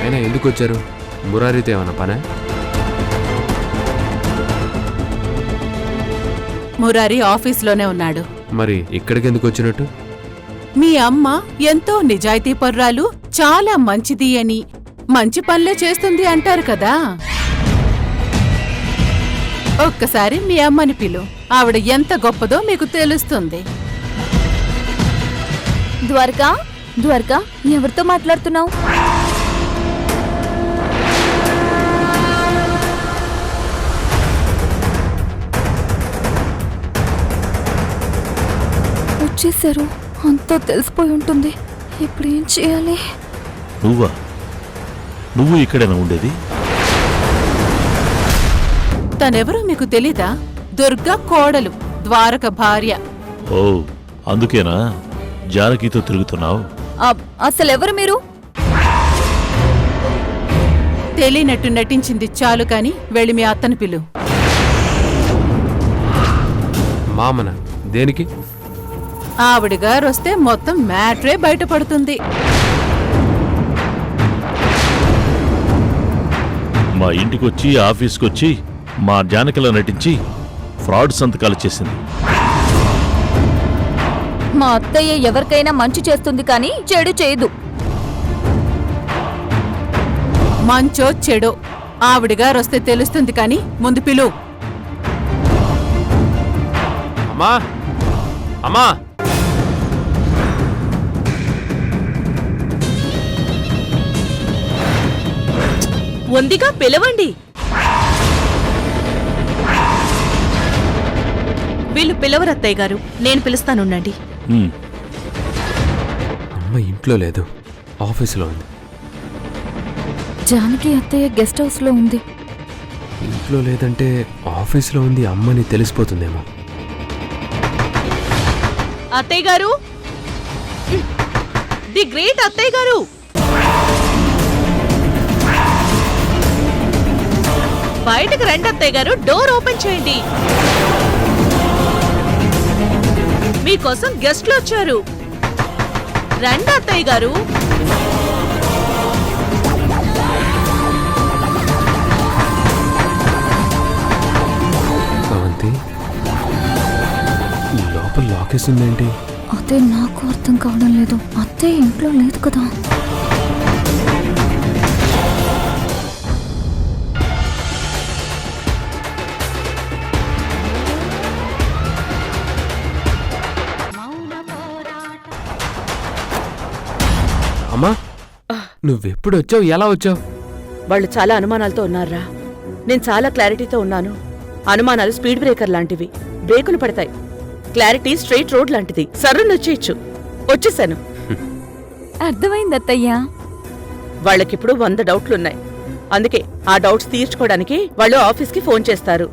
అయినా ఎందుకు వచ్చారు? మురారితో ఏమన్నా పనే? మురారి ఆఫీస్లోనే ఉన్నాడు. మరి ఇక్కడికి ఎందుకు వచ్చినట్టు? మీ అమ్మ ఎంతో నిజాయితీపర్రాలు, చాలా మంచిది అని, మంచి పనులే చేస్తుంది అంటారు కదా. ఒక్కసారి మీ అమ్మని పిలు, ఆవిడ ఎంత గొప్పదో మీకు తెలుస్తుంది. ద్వారకా, ద్వారకా, ఎవరితో మాట్లాడుతున్నావు? వచ్చేసారు, అంతా తెలిసిపోయి ఉంటుంది. ఇప్పుడు ఏం చేయాలి? నువ్వు ఇక్కడేనా ఉండేది? తనెవరో మీకు తెలీదా? దుర్గా కోడలు, ద్వారక భార్య. ఓ, అందుకేనా జానకితో తిరుగుతున్నావు? అసలెవరు మీరు? తెలియనట్టు నటించింది చాలు కాని వెళ్ళి మీ అత్తని పిలు. మామన దేనికి? ఆవిడగారు వస్తే మొత్తం మ్యాట్రే బయటపడుతుంది. మా ఇంటికొచ్చి ఆఫీస్కొచ్చి మా జానకిలా నటించి ఫ్రాడ్ సంతకాలు చేసింది. మా అత్తయ్య ఎవరికైనా మంచి చేస్తుంది కానీ చెడు చేయదు. మంచో చెడో ఆవిడగారు వస్తే తెలుస్తుంది కాని ముందు పిలు. అమ్మా, అమ్మా! ఉందిగా, పిలవండి. వీళ్ళు పిలవరు అత్తయ్య గారు, నేను పిలుస్తానుండండి. అమ్మ ఇంట్లో లేదు, ఆఫీసులో ఉంది. జానకి అత్తయ్య గెస్ట్ హౌస్ లో ఉంది. ఇంట్లో లేదంటే ఆఫీసులో ఉంది, అమ్మని తెలిసిపోతుందేమో. అత్తయ్య గారు, ది గ్రేట్ అత్తయ్య గారు, బయటకు రండి అత్తయ్య గారు, డోర్ ఓపెన్ చేయండి. మీకోసం గెస్ట్లు వచ్చారు. రండి అత్తయ్య గారు. అవంతి, లోపల లాకేసిందేంటి? అదే నాకు అర్థం కావడం లేదు. అత్తయ్య ఇంట్లో లేదు కదా. అమ్మా, నువ్వెప్పుడు వచ్చావు? ఎలా వచ్చావు? వాళ్ళు చాలా అనుమానాలతో ఉన్నారా? నేను చాలా క్లారిటీతో ఉన్నాను. అనుమానాలు స్పీడ్ బ్రేకర్ లాంటివి, బ్రేకులు పడతాయి. క్లారిటీ స్ట్రైట్ రోడ్ లాంటిది, సర్రును వచ్చేసాను. అర్థమైంది అత్తయ్య. వాళ్ళకిప్పుడు 100 డౌట్లున్నాయి. అందుకే ఆ డౌట్స్ తీర్చుకోవడానికి వాళ్ళు ఆఫీస్కి ఫోన్ చేస్తారు,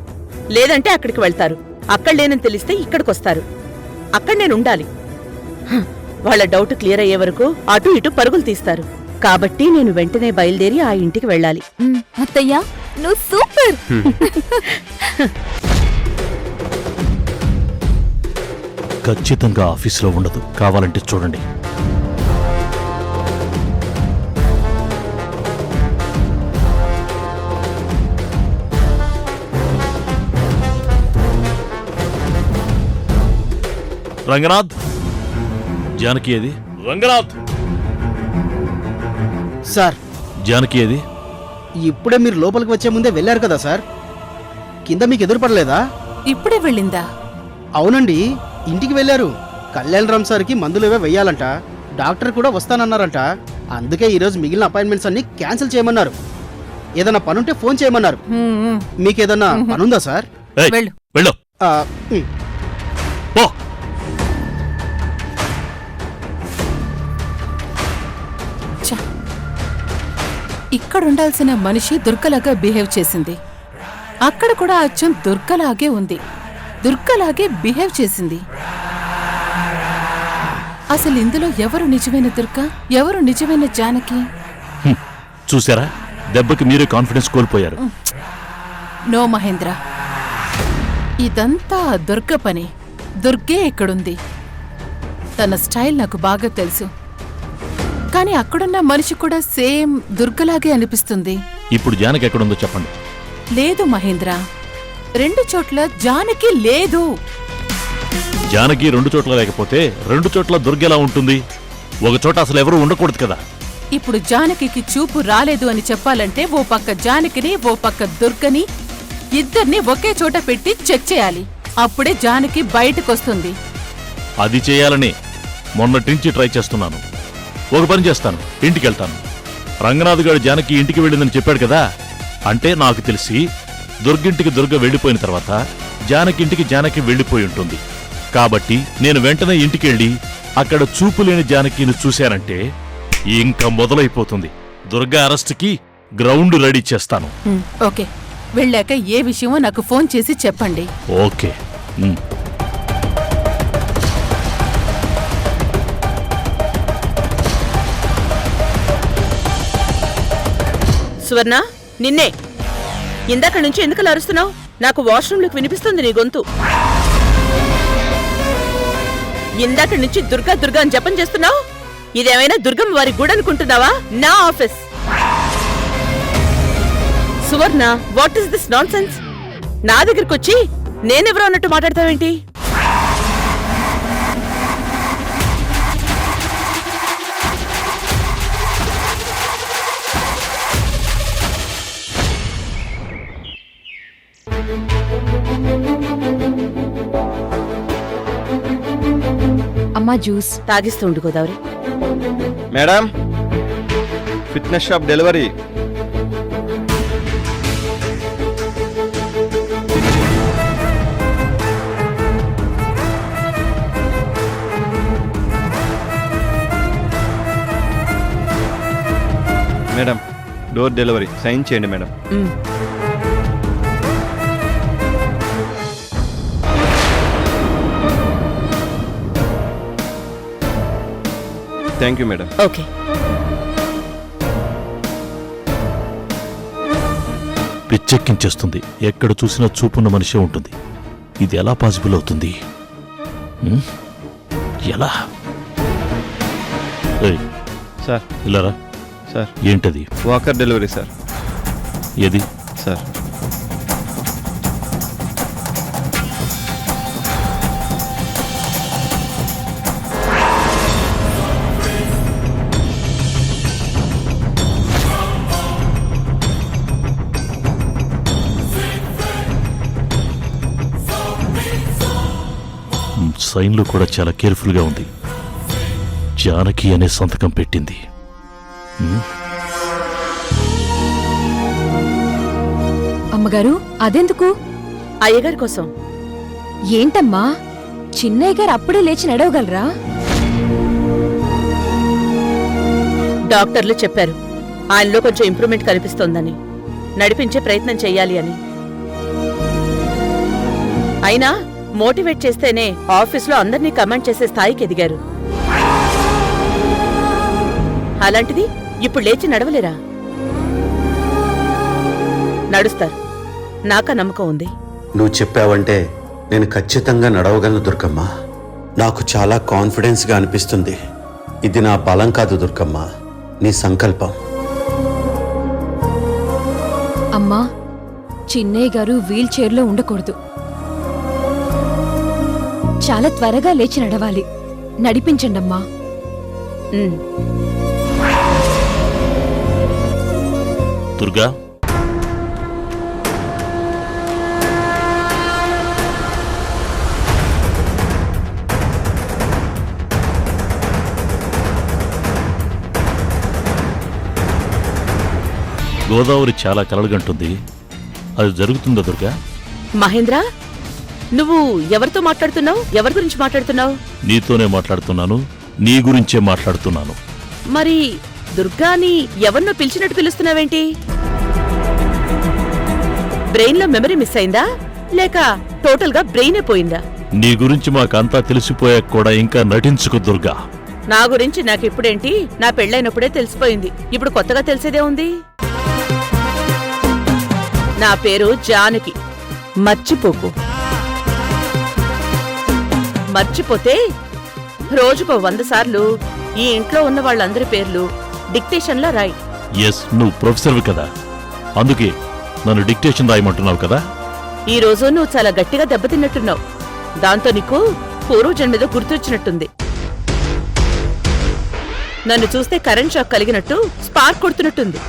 లేదంటే అక్కడికి వెళ్తారు. అక్కడ లేనని తెలిస్తే ఇక్కడికొస్తారు. అక్కడ నేను ఉండాలి. వాళ్ళ డౌట్ క్లియర్ అయ్యే వరకు అటు ఇటు పరుగులు తీస్తారు. కాబట్టి నేను వెంటనే బయలుదేరి ఆ ఇంటికి వెళ్ళాలి. అత్తయ్య, నువ్వు సూపర్. ఖచ్చితంగా ఆఫీసులో ఉండదు, కావాలంటే చూడండి. రంగనాథ్, జానకి ఏది? రంగనాథ్ సార్, జానకి ఏది? ఇప్పుడే మీరు లోపలికి వచ్చే ముందే వెళ్ళారు కదా సార్, కింద మీకు ఎదురుపడలేదా? ఇప్పుడే వెళ్ళిందా? అవునండి, ఇంటికి వెళ్ళారు. కళ్యాణరామ్ సార్కి మందులేవో వెయ్యాలంట, డాక్టర్ కూడా వస్తానన్నారంట. అందుకే ఈరోజు మిగిలిన అపాయింట్మెంట్స్ అన్ని క్యాన్సిల్ చేయమన్నారు. ఏదైనా పనుంటే ఫోన్ చేయమన్నారు. మీకేదన్నా పనుందా సార్? ఏయ్, వెళ్ళు. వెళ్ళు ఆ, ఉమ్. పో. ఛ! ఇక్కడుండాల్సిన మనిషి దుర్గలాగా బిహేవ్ చేసింది. అక్కడ కూడా అచ్చం దుర్గలాగే ఉంది, దుర్గలాగే బిహేవ్ చేసింది. అసలు ఇందులో ఎవరు నిజమైన దుర్గ, ఎవరు నిజమైన జానకి? చూసారా, దెబ్బకి మీరే కాన్ఫిడెన్స్ కోల్పోయారు. నో మహేంద్ర, ఇదంతా దుర్గ పని. దుర్గే ఇక్కడుంది. తన స్టైల్ నాకు బాగా తెలుసు, కానీ అక్కడున్న మనిషి కూడా సేమ్ దుర్గలాగే అనిపిస్తుంది. ఇప్పుడు జానకి ఎక్కడుందో చెప్పండి. లేదు మహేంద్ర, 2 చోట్ల జానకి లేదు. జానకి 2 చోట్ల లేకపోతే 2 చోట్ల దుర్గెలా ఉంటుంది? ఒక చోట అసలు ఎవరు ఉండకూడదు కదా. ఇప్పుడు జానకి చూపు రాలేదు అని చెప్పాలంటే ఓ పక్క జానకిని, ఓ పక్క దుర్గని, ఇద్దరిని ఒకే చోట పెట్టి చెక్ చేయాలి. అప్పుడే జానకి బయటకొస్తుంది. అది చేయాలని మొన్నటి నుంచి ట్రై చేస్తున్నాను. ఒక పని చేస్తాను, ఇంటికి వెళ్తాను. రంగనాథ్ గారు జానకి ఇంటికి వెళ్ళిందని చెప్పాడు కదా, అంటే నాకు తెలిసి దుర్గింటికి దుర్గ వెళ్ళిపోయిన తర్వాత జానకి ఇంటికి జానకి వెళ్ళిపోయి ఉంటుంది. కాబట్టి నేను వెంటనే ఇంటికి వెళ్ళి అక్కడ చూపులేని జానకిని చూశానంటే ఇంకా మొదలైపోతుంది. దుర్గా అరెస్ట్కి గ్రౌండ్ రెడీ చేస్తాను. ఓకే, వెళ్ళాక ఏ విషయమో నాకు ఫోన్ చేసి చెప్పండి. ఓకే. సువర్ణ, నిన్నే. ఇందాక నుంచి ఎందుకు అరుస్తున్నావు? నాకు వాష్రూమ్లోకి వినిపిస్తుంది నీ గొంతు. ఇందాక నుంచి దుర్గా దుర్గా అని జపం చేస్తున్నావు. ఇదేమైనా దుర్గమ్మ వారి గుడి అనుకుంటున్నావా? నా office. Suvarna, what is this nonsense? నా దగ్గరకొచ్చి నేనెవరో అన్నట్టు మాట్లాడతావేంటి? అమ్మా జ్యూస్. తాగిస్తూ ఉండు Godavari. Madam, fitness shop delivery. Madam, door delivery. Sign చేయండి madam. Thank you madam. Okay. పిచ్చెక్కించేస్తుంది. ఎక్కడ చూసినా చూపున్న మనిషి ఉంటుంది. ఇది ఎలా పాసిబుల్ అవుతుంది? ఎలా? ఏయ్, సార్. ఇలారా. సార్. ఏంటది? Walker delivery sir. ఏది? సార్. సైన్లు కూడా చాలా కేర్ఫుల్గా ఉంది. జానకి అనే సంతకం పెట్టింది. అమ్మగారు, అదెందుకు? అయ్యగారి కోసం. ఏంటమ్మా, చిన్నయ్య గారు అప్పుడే లేచి నడవగలరా? డాక్టర్లు చెప్పారు ఆయనలో కొంచెం ఇంప్రూవ్మెంట్ కనిపిస్తోందని, నడిపించే ప్రయత్నం చెయ్యాలి అని. అయినా మోటివేట్ చేస్తేనే ఆఫీస్లో అందర్నీ కమాండ్ చేసే స్థాయికి ఎదిగారు. అలాంటిది ఇప్పుడు లేచి నడవలేరా? నడుస్తారు, నాకా నమ్మకం ఉంది. నువ్వు చెప్పావంటే నేను ఖచ్చితంగా నడవగలను దుర్గమ్మ. నాకు చాలా కాన్ఫిడెన్స్గా అనిపిస్తుంది. ఇది నా బలం కాదు దుర్గమ్మ, నీ సంకల్పం. అమ్మా, చిన్నయ్య గారు వీల్ చైర్లో ఉండకూడదు. చాలా త్వరగా లేచి నడవాలి. దుర్గా. గోదావరి చాలా కలలుగంటుంది. అది జరుగుతుందా దుర్గా? మహేంద్ర, నువ్వు ఎవరితో మాట్లాడుతున్నావు? ఎవరి గురించి మాట్లాడుతున్నావు? నీతోనే మాట్లాడుతున్నాను. నీ గురించే మాట్లాడుతున్నాను. మరి దుర్గాని ఎవరినో పిలిచినట్టు పిలుస్తున్నావేంటి? బ్రెయిన్లో మెమరీ మిస్ అయిందా, లేక టోటల్గా బ్రెయినే పోయిందా? నీ గురించి మాకంతా తెలిసిపోయాక కూడా ఇంకా నటించుకు దుర్గా. నా గురించి నాకిప్పుడేంటి? నా పెళ్ళైనప్పుడే తెలిసిపోయింది. ఇప్పుడు కొత్తగా తెలిసేదే ఉంది. నా పేరు జానకి. మర్చిపోకు. మర్చిపోతే రోజుకో 100 సార్లు ఈ ఇంట్లో ఉన్న వాళ్ళందరి పేర్లు డిక్టేషన్లో రాయి. ఎస్, నువ్వు ప్రొఫెసర్వి కదా, అందుకే నన్ను డిక్టేషన్ రాయమంటున్నావు కదా. ఈ రోజు నువ్వు చాలా గట్టిగా దెబ్బతిన్నట్టున్నావు. దాంతో నీకు పూర్వజన్మేదో గుర్తొచ్చినట్టుంది. నన్ను చూస్తే కరెంట్ షాక్ కలిగినట్టు స్పార్క్ కొడుతున్నట్టుంది.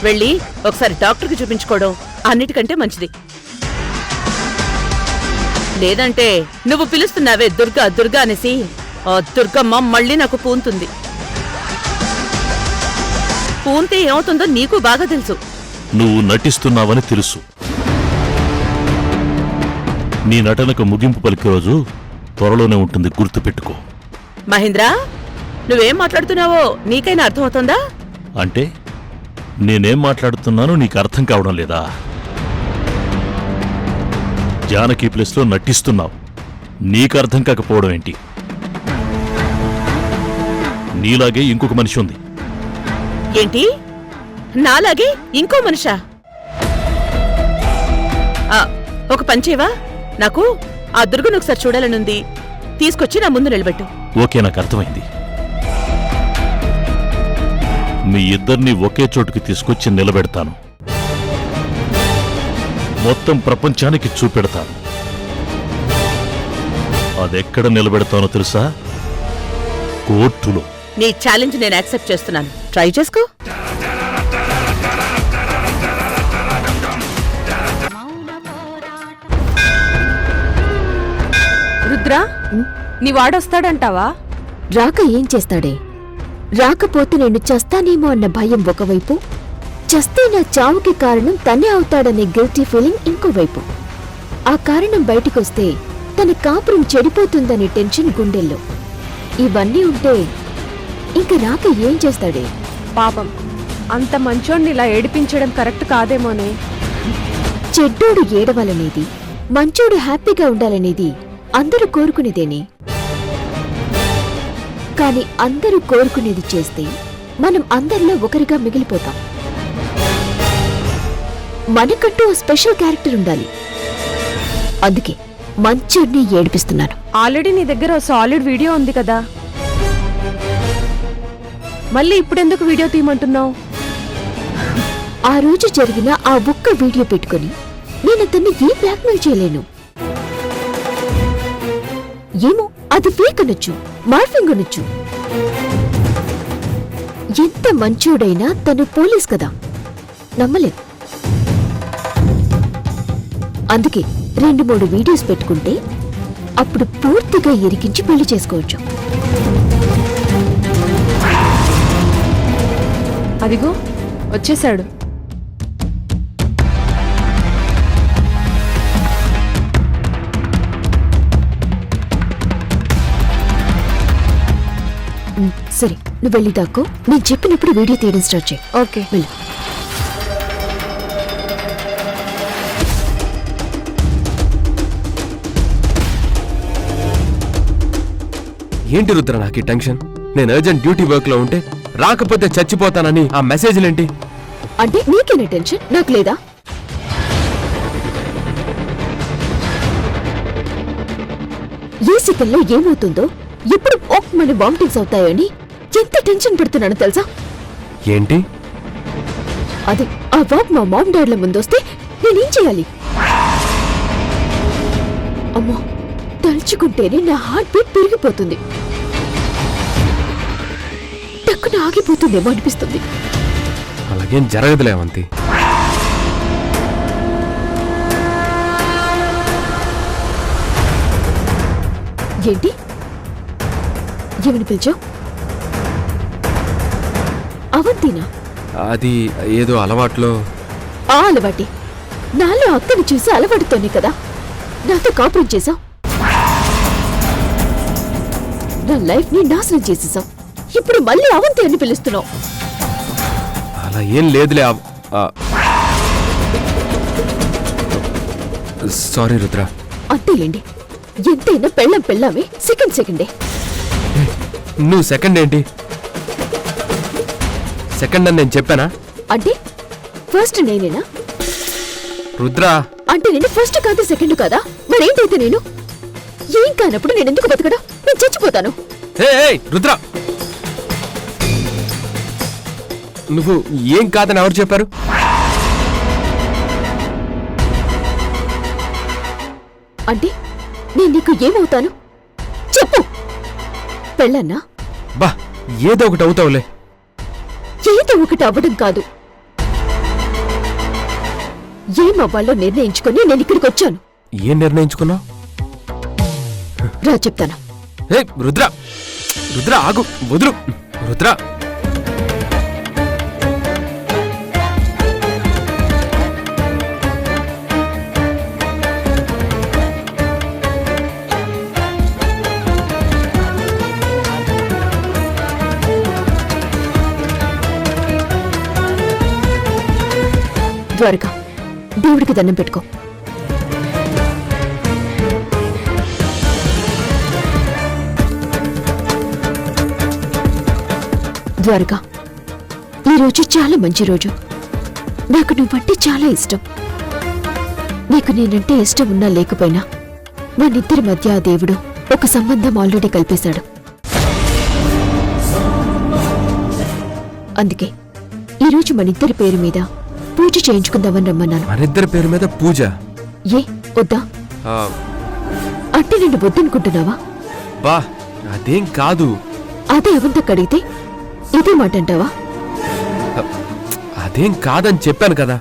వెళ్ళి ఒకసారి డాక్టర్కి చూపించుకోవడం అన్నిటికంటే మంచిది. లేదంటే నువ్వు పిలుస్తున్నావే దుర్గా దుర్గా అనేసి, ఆ దుర్గమ్మ మళ్ళీ నాకు పూంతుంది. పూంతే ఏమవుతుందో నీకు బాగా తెలుసు. నువ్వు నటిస్తున్నావని తెలుసు. నీ నటనకు ముగింపు పలికే రోజు త్వరలోనే ఉంటుంది, గుర్తుపెట్టుకో. మహేంద్ర, నువ్వేం మాట్లాడుతున్నావో నీకైనా అర్థమవుతుందా? అంటే నేనేం మాట్లాడుతున్నానో నీకు అర్థం కావడం లేదా? జానకి ప్లేస్లో నటిస్తున్నావు. నీకు అర్థం కాకపోవడం ఏంటి? నీలాగే ఇంకొక మనిషి ఉంది. ఏంటి? నాలాగే ఇంకో మనిషా? ఒక పంచేవా? నాకు ఆ దుర్గను ఒకసారి చూడాలనుంది. తీసుకొచ్చి నా ముందు నిలబెట్టు. ఓకే, నాకు అర్థమైంది. మీ ఇద్దరిని ఒకే చోటుకి తీసుకొచ్చి నిలబెడతాను. మొత్తం ప్రపంచానికి చూపెడతాను. అదెక్కడ నిలబెడతానో తెలుసా? కోర్టులో. నీ ఛాలెంజ్ నేను యాక్సెప్ట్ చేస్తున్నాను. ట్రై చేసుకో. రుద్రా, నీ వాడొస్తాడంటావా? రాక ఏం చేస్తాడే? రాకపోతే నేను చస్తానేమో అన్న భయం ఒకవైపు, చస్తే నా చావుకి కారణం తనే అవుతాడనే గిల్టీ ఫీలింగ్ ఇంకోవైపు. ఆ కారణం బయటికొస్తే తన కాపురం చెడిపోతుందనే టెన్షన్ గుండెల్లో. ఇవన్నీ ఉంటే ఇంక రాక ఏం చేస్తాడే? పాపం, అంత మంచోడిని ఇలా ఏడిపించడం కరెక్ట్ కాదేమోనే. చెడ్డోడు ఏడవాలనేది, మంచోడు హ్యాపీగా ఉండాలనేది అందరూ కోరుకునేదేనే. కాని అందరూ కోరుకునేది చేస్తే మనం అందరిలో ఒకరిగా మిగిలిపోతాం. మనకంటూ ఓ స్పెషల్ క్యారెక్టర్ ఉండాలి. అందుకే మంచోడిని ఏడిపిస్తున్నాను. ఆల్రెడీ నీ దగ్గర ఓ సాలిడ్ వీడియో ఉంది కదా, మళ్ళీ ఇప్పుడెందుకు వీడియో తీయమంటున్నావు? ఆ రోజు జరిగిన ఆ ఒక్క వీడియో పెట్టుకుని నేను అతన్ని ఏ బ్లాక్మెయిల్ చేయలేను. ఏమో, అది ఫేక్ అనొచ్చు, మార్ఫింగ్ అనొచ్చు. ఎంత మంచోడైనా తను పోలీస్ కదా, నమ్మలేం. అందుకే 2-3 వీడియోస్ పెట్టుకుంటే అప్పుడు పూర్తిగా ఇరికించి పెళ్లి చేసుకోవచ్చు. అదిగో వచ్చేశాడు. సరే, నువ్వు వెళ్ళి దాక్కో. నేను చెప్పినప్పుడు వీడియో తీయడం స్టార్ట్ చేయి. ఓకే, వెళ్ళు. ఏంటి రుద్ర నాకు టెన్షన్? నేను అర్జెంట్ డ్యూటీ వర్క్ లో ఉంటే రాకపోతే చచ్చిపోతానని ఆ మెసేజ్లేంటి? అంటే నీకేనా టెన్షన్, నాకు లేదా? ఏ సెకండ్లో ఏమవుతుందో, ఎప్పుడు మన వామిటింగ్స్ అవుతాయో అని ఎంత టెన్షన్ పడుతున్నానో తెలుసా? ఏంటి? అదే ఆ వాక్ మా మామ్ డాడ్ల ముందొస్తే నేనేం చేయాలి? అమ్మో, తలుచుకుంటేనే నా హార్ట్ బీట్ పెరిగిపోతుంది. టక్కున ఆగిపోతుందేమో అనిపిస్తుంది. అలాగేం జరగదులే అవంతి. ఏంటి ఏమని పిలిచావు? అవంతినా? అది ఏదో అలవాట్లో. ఆ అలవాటి నాలో అక్కని చూసి అలవాటుతోనే కదా నాతో కాపురం చేశావు. నా లైఫ్ ని నాశనం చేసేసావు. ఇప్పుడు మళ్ళీ అవంతి అని పిలుస్తున్నావు. అలా ఏం లేదులే. సారీ రుద్ర. అంతేలేండి, ఎంతైనా పెళ్ళం పెళ్ళామే, సెకండే. నువ్వు సెకండ్ ఏంటి? సెకండ్ అని నేను చెప్పానా? అంటే ఫస్ట్ నేనేనా? రుద్ర అంటే నేను ఫస్ట్ కాదు సెకండ్ కాదా? మరేంటైతే నేను? ఏం కానప్పుడు నేనెందుకు బతకడా? నేను చచ్చిపోతాను. రుద్ర, నువ్వు ఏం కాదని ఎవరు చెప్పారు? అంటే నేను నీకు ఏమవుతాను చెప్పు. పెళ్ళన్నా? బా, ఏదో ఒకటి అవుతావులే. ఏదో ఒకటి అవ్వడం కాదు, ఏమవ్వాలో నిర్ణయించుకొని నేను ఇక్కడికి వచ్చాను. ఏం నిర్ణయించుకున్నావు? రా చెప్తాను. రుద్ర, రుద్ర ఆగు, వదులు రుద్ర. త్వరగా దేవుడికి దండం పెట్టుకో. ద్వారకా, ఈరోజు చాలా మంచి రోజు. నాకు నువ్వంటే చాలా ఇష్టం. నీకు నేనంటే ఇష్టం ఉన్నా లేకపోయినా మనిద్దరి మధ్య ఆ దేవుడు ఒక సంబంధం ఆల్రెడీ కల్పేశాడు. అందుకే ఈరోజు మనిద్దరి పేరు మీద పూజ చేయించుకుందామని రమ్మన్నాను. మనిద్దరి పేరు మీద పూజ? ఏ వద్దా? అంటే నిన్ను వద్దనుకుంటున్నావా? బా, అదేం కాదు. అదే అవంతకు అడిగితే ఇదే మాట అంటావా? అదేం కాదని చెప్పాను కదా.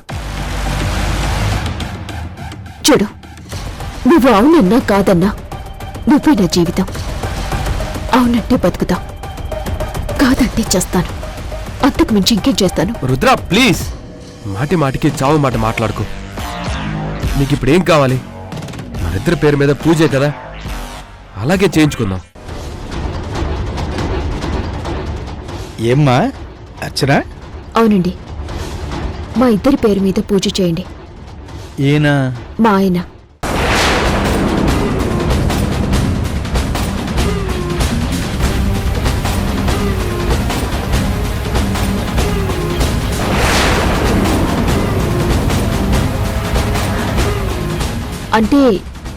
చూడు, నువ్వు అవునన్నా కాదన్నా నువ్వే నా జీవితం. అవునంటే బతుకుతావు, కాదంటే చేస్తాను. అంతకు మించి ఇంకేం చేస్తాను? రుద్ర ప్లీజ్, మాటి మాటికి చావు మాట మాట్లాడుకో. నీకు ఇప్పుడు ఏం కావాలి? మనిద్దరి పేరు మీద పూజే కదా, అలాగే చేయించుకుందాం. ఏమ్మా అర్చన? అవునండి, మా ఇద్దరి పేరు మీద పూజ చేయండి. ఏనా? మా ఆయన. అంటే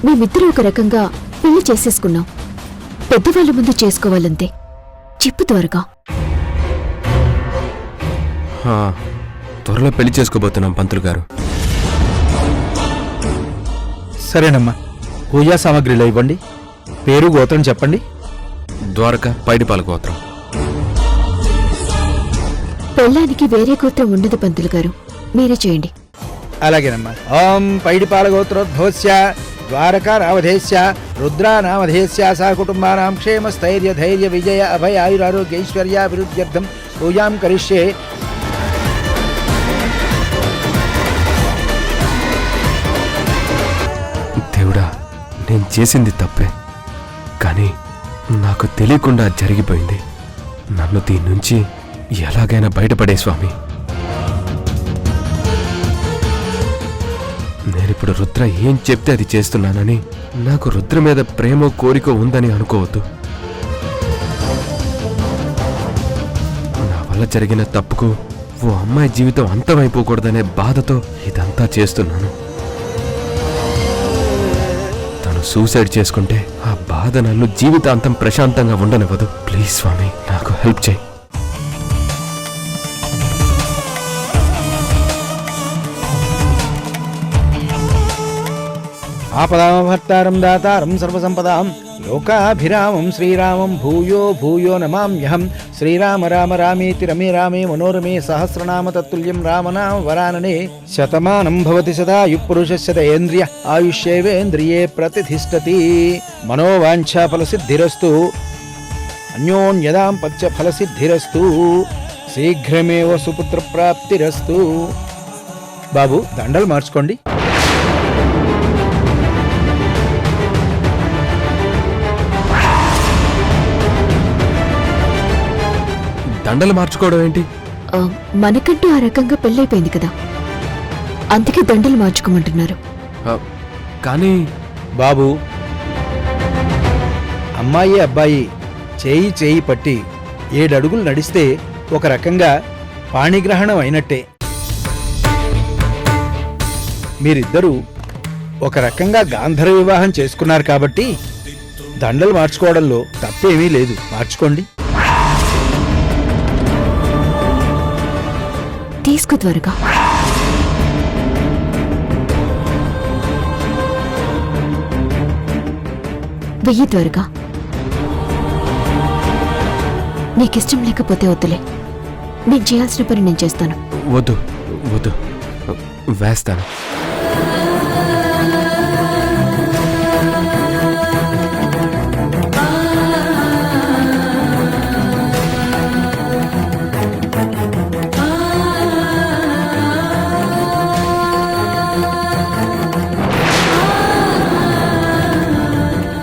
మేమిద్దరూ ఒక రకంగా పెళ్లి చేసేసుకున్నాం. పెద్దవాళ్ళ ముందు చేసుకోవాలంతే. చెప్పు త్వరగా. త్వరలో పెళ్లి చేసుకోబోతున్నాం పంతులు గారు. సరేనమ్మా, పూజా సామాగ్రిలో ఇవ్వండి. పేరు గోత్రం చెప్పండి. ద్వారక, పైడిపాల గోత్రం. పెళ్ళానికి వేరే గోత్రం ఉండదు పంతులు గారు, మీరే చేయండి. అలాగేనమ్మా. ఓం పైడిపాల గోత్రోద్భవస్య ద్వారకా నామధేస్య రుద్రా నామధేస్య సహ కుటుంబానాం క్షేమ స్థైర్య ధైర్య విజయ అభయ ఆయురారోగ్య ఐశ్వర్యాభివృద్ధ్యర్థం పూజాం కరిష్యే. దేవుడా, నేను చేసింది తప్పే, కానీ నాకు తెలియకుండా జరిగిపోయింది. నన్ను దీని నుంచి ఎలాగైనా బయటపడే స్వామి. నేనిప్పుడు రుద్ర ఏం చెప్తే అది చేస్తున్నానని నాకు రుద్ర మీద ప్రేమ కోరిక ఉందని అనుకోవద్దు. నా వల్ల జరిగిన తప్పుకు ఓ అమ్మాయి జీవితం అంతమైపోకూడదనే బాధతో ఇదంతా చేస్తున్నాను. తను సూసైడ్ చేసుకుంటే ఆ బాధ నన్ను జీవితాంతం ప్రశాంతంగా ఉండనివ్వదు. ప్లీజ్ స్వామి, నాకు హెల్ప్ చేయి. ఆపదామభర్తారం దాతారం సర్వసంపదాం లోకాభిరామం శ్రీరామం భూయో భూయో నమామ్యహం శ్రీరామ రామ రామేతి రమే రామే మనోరమే సహస్రనామ తత్తుల్యం రామనామ వరాననే శతమానం భవతి సదాయు పురుషశతేంద్రియ ఆయుష్యేవేంద్రియే ప్రతిష్ఠతి మనోవాంఛా ఫలసిద్ధిరస్తు అన్యోన్యదాంపత్య ఫలసిద్ధిరస్తు శీఘ్రమేవ సుపుత్ర ప్రాప్తిరస్తు. బాబు దండలు మార్చుకోండి. దండలు మార్చుకోవడం ఏంటి? మనకంటూ ఆ రకంగా పెళ్ళైపోయింది కదా, అందుకే దండలు మార్చుకోమంటున్నారు. కానీ బాబు, అమ్మాయి అబ్బాయి చేయి చేయి పట్టి 7 అడుగులు నడిస్తే ఒక రకంగా పాణిగ్రహణం అయినట్టే. మీరిద్దరూ ఒక రకంగా గాంధర్వ వివాహం చేసుకున్నారు కాబట్టి దండలు మార్చుకోవడంలో తప్పేమీ లేదు, మార్చుకోండి. తీసుకో త్వరగా. వెయ్యి త్వరగా. నీకిష్టం లేకపోతే వద్దులే, నేను చేయాల్సిన పని నేను చేస్తాను. వద్దు వద్దు, వేస్తాను.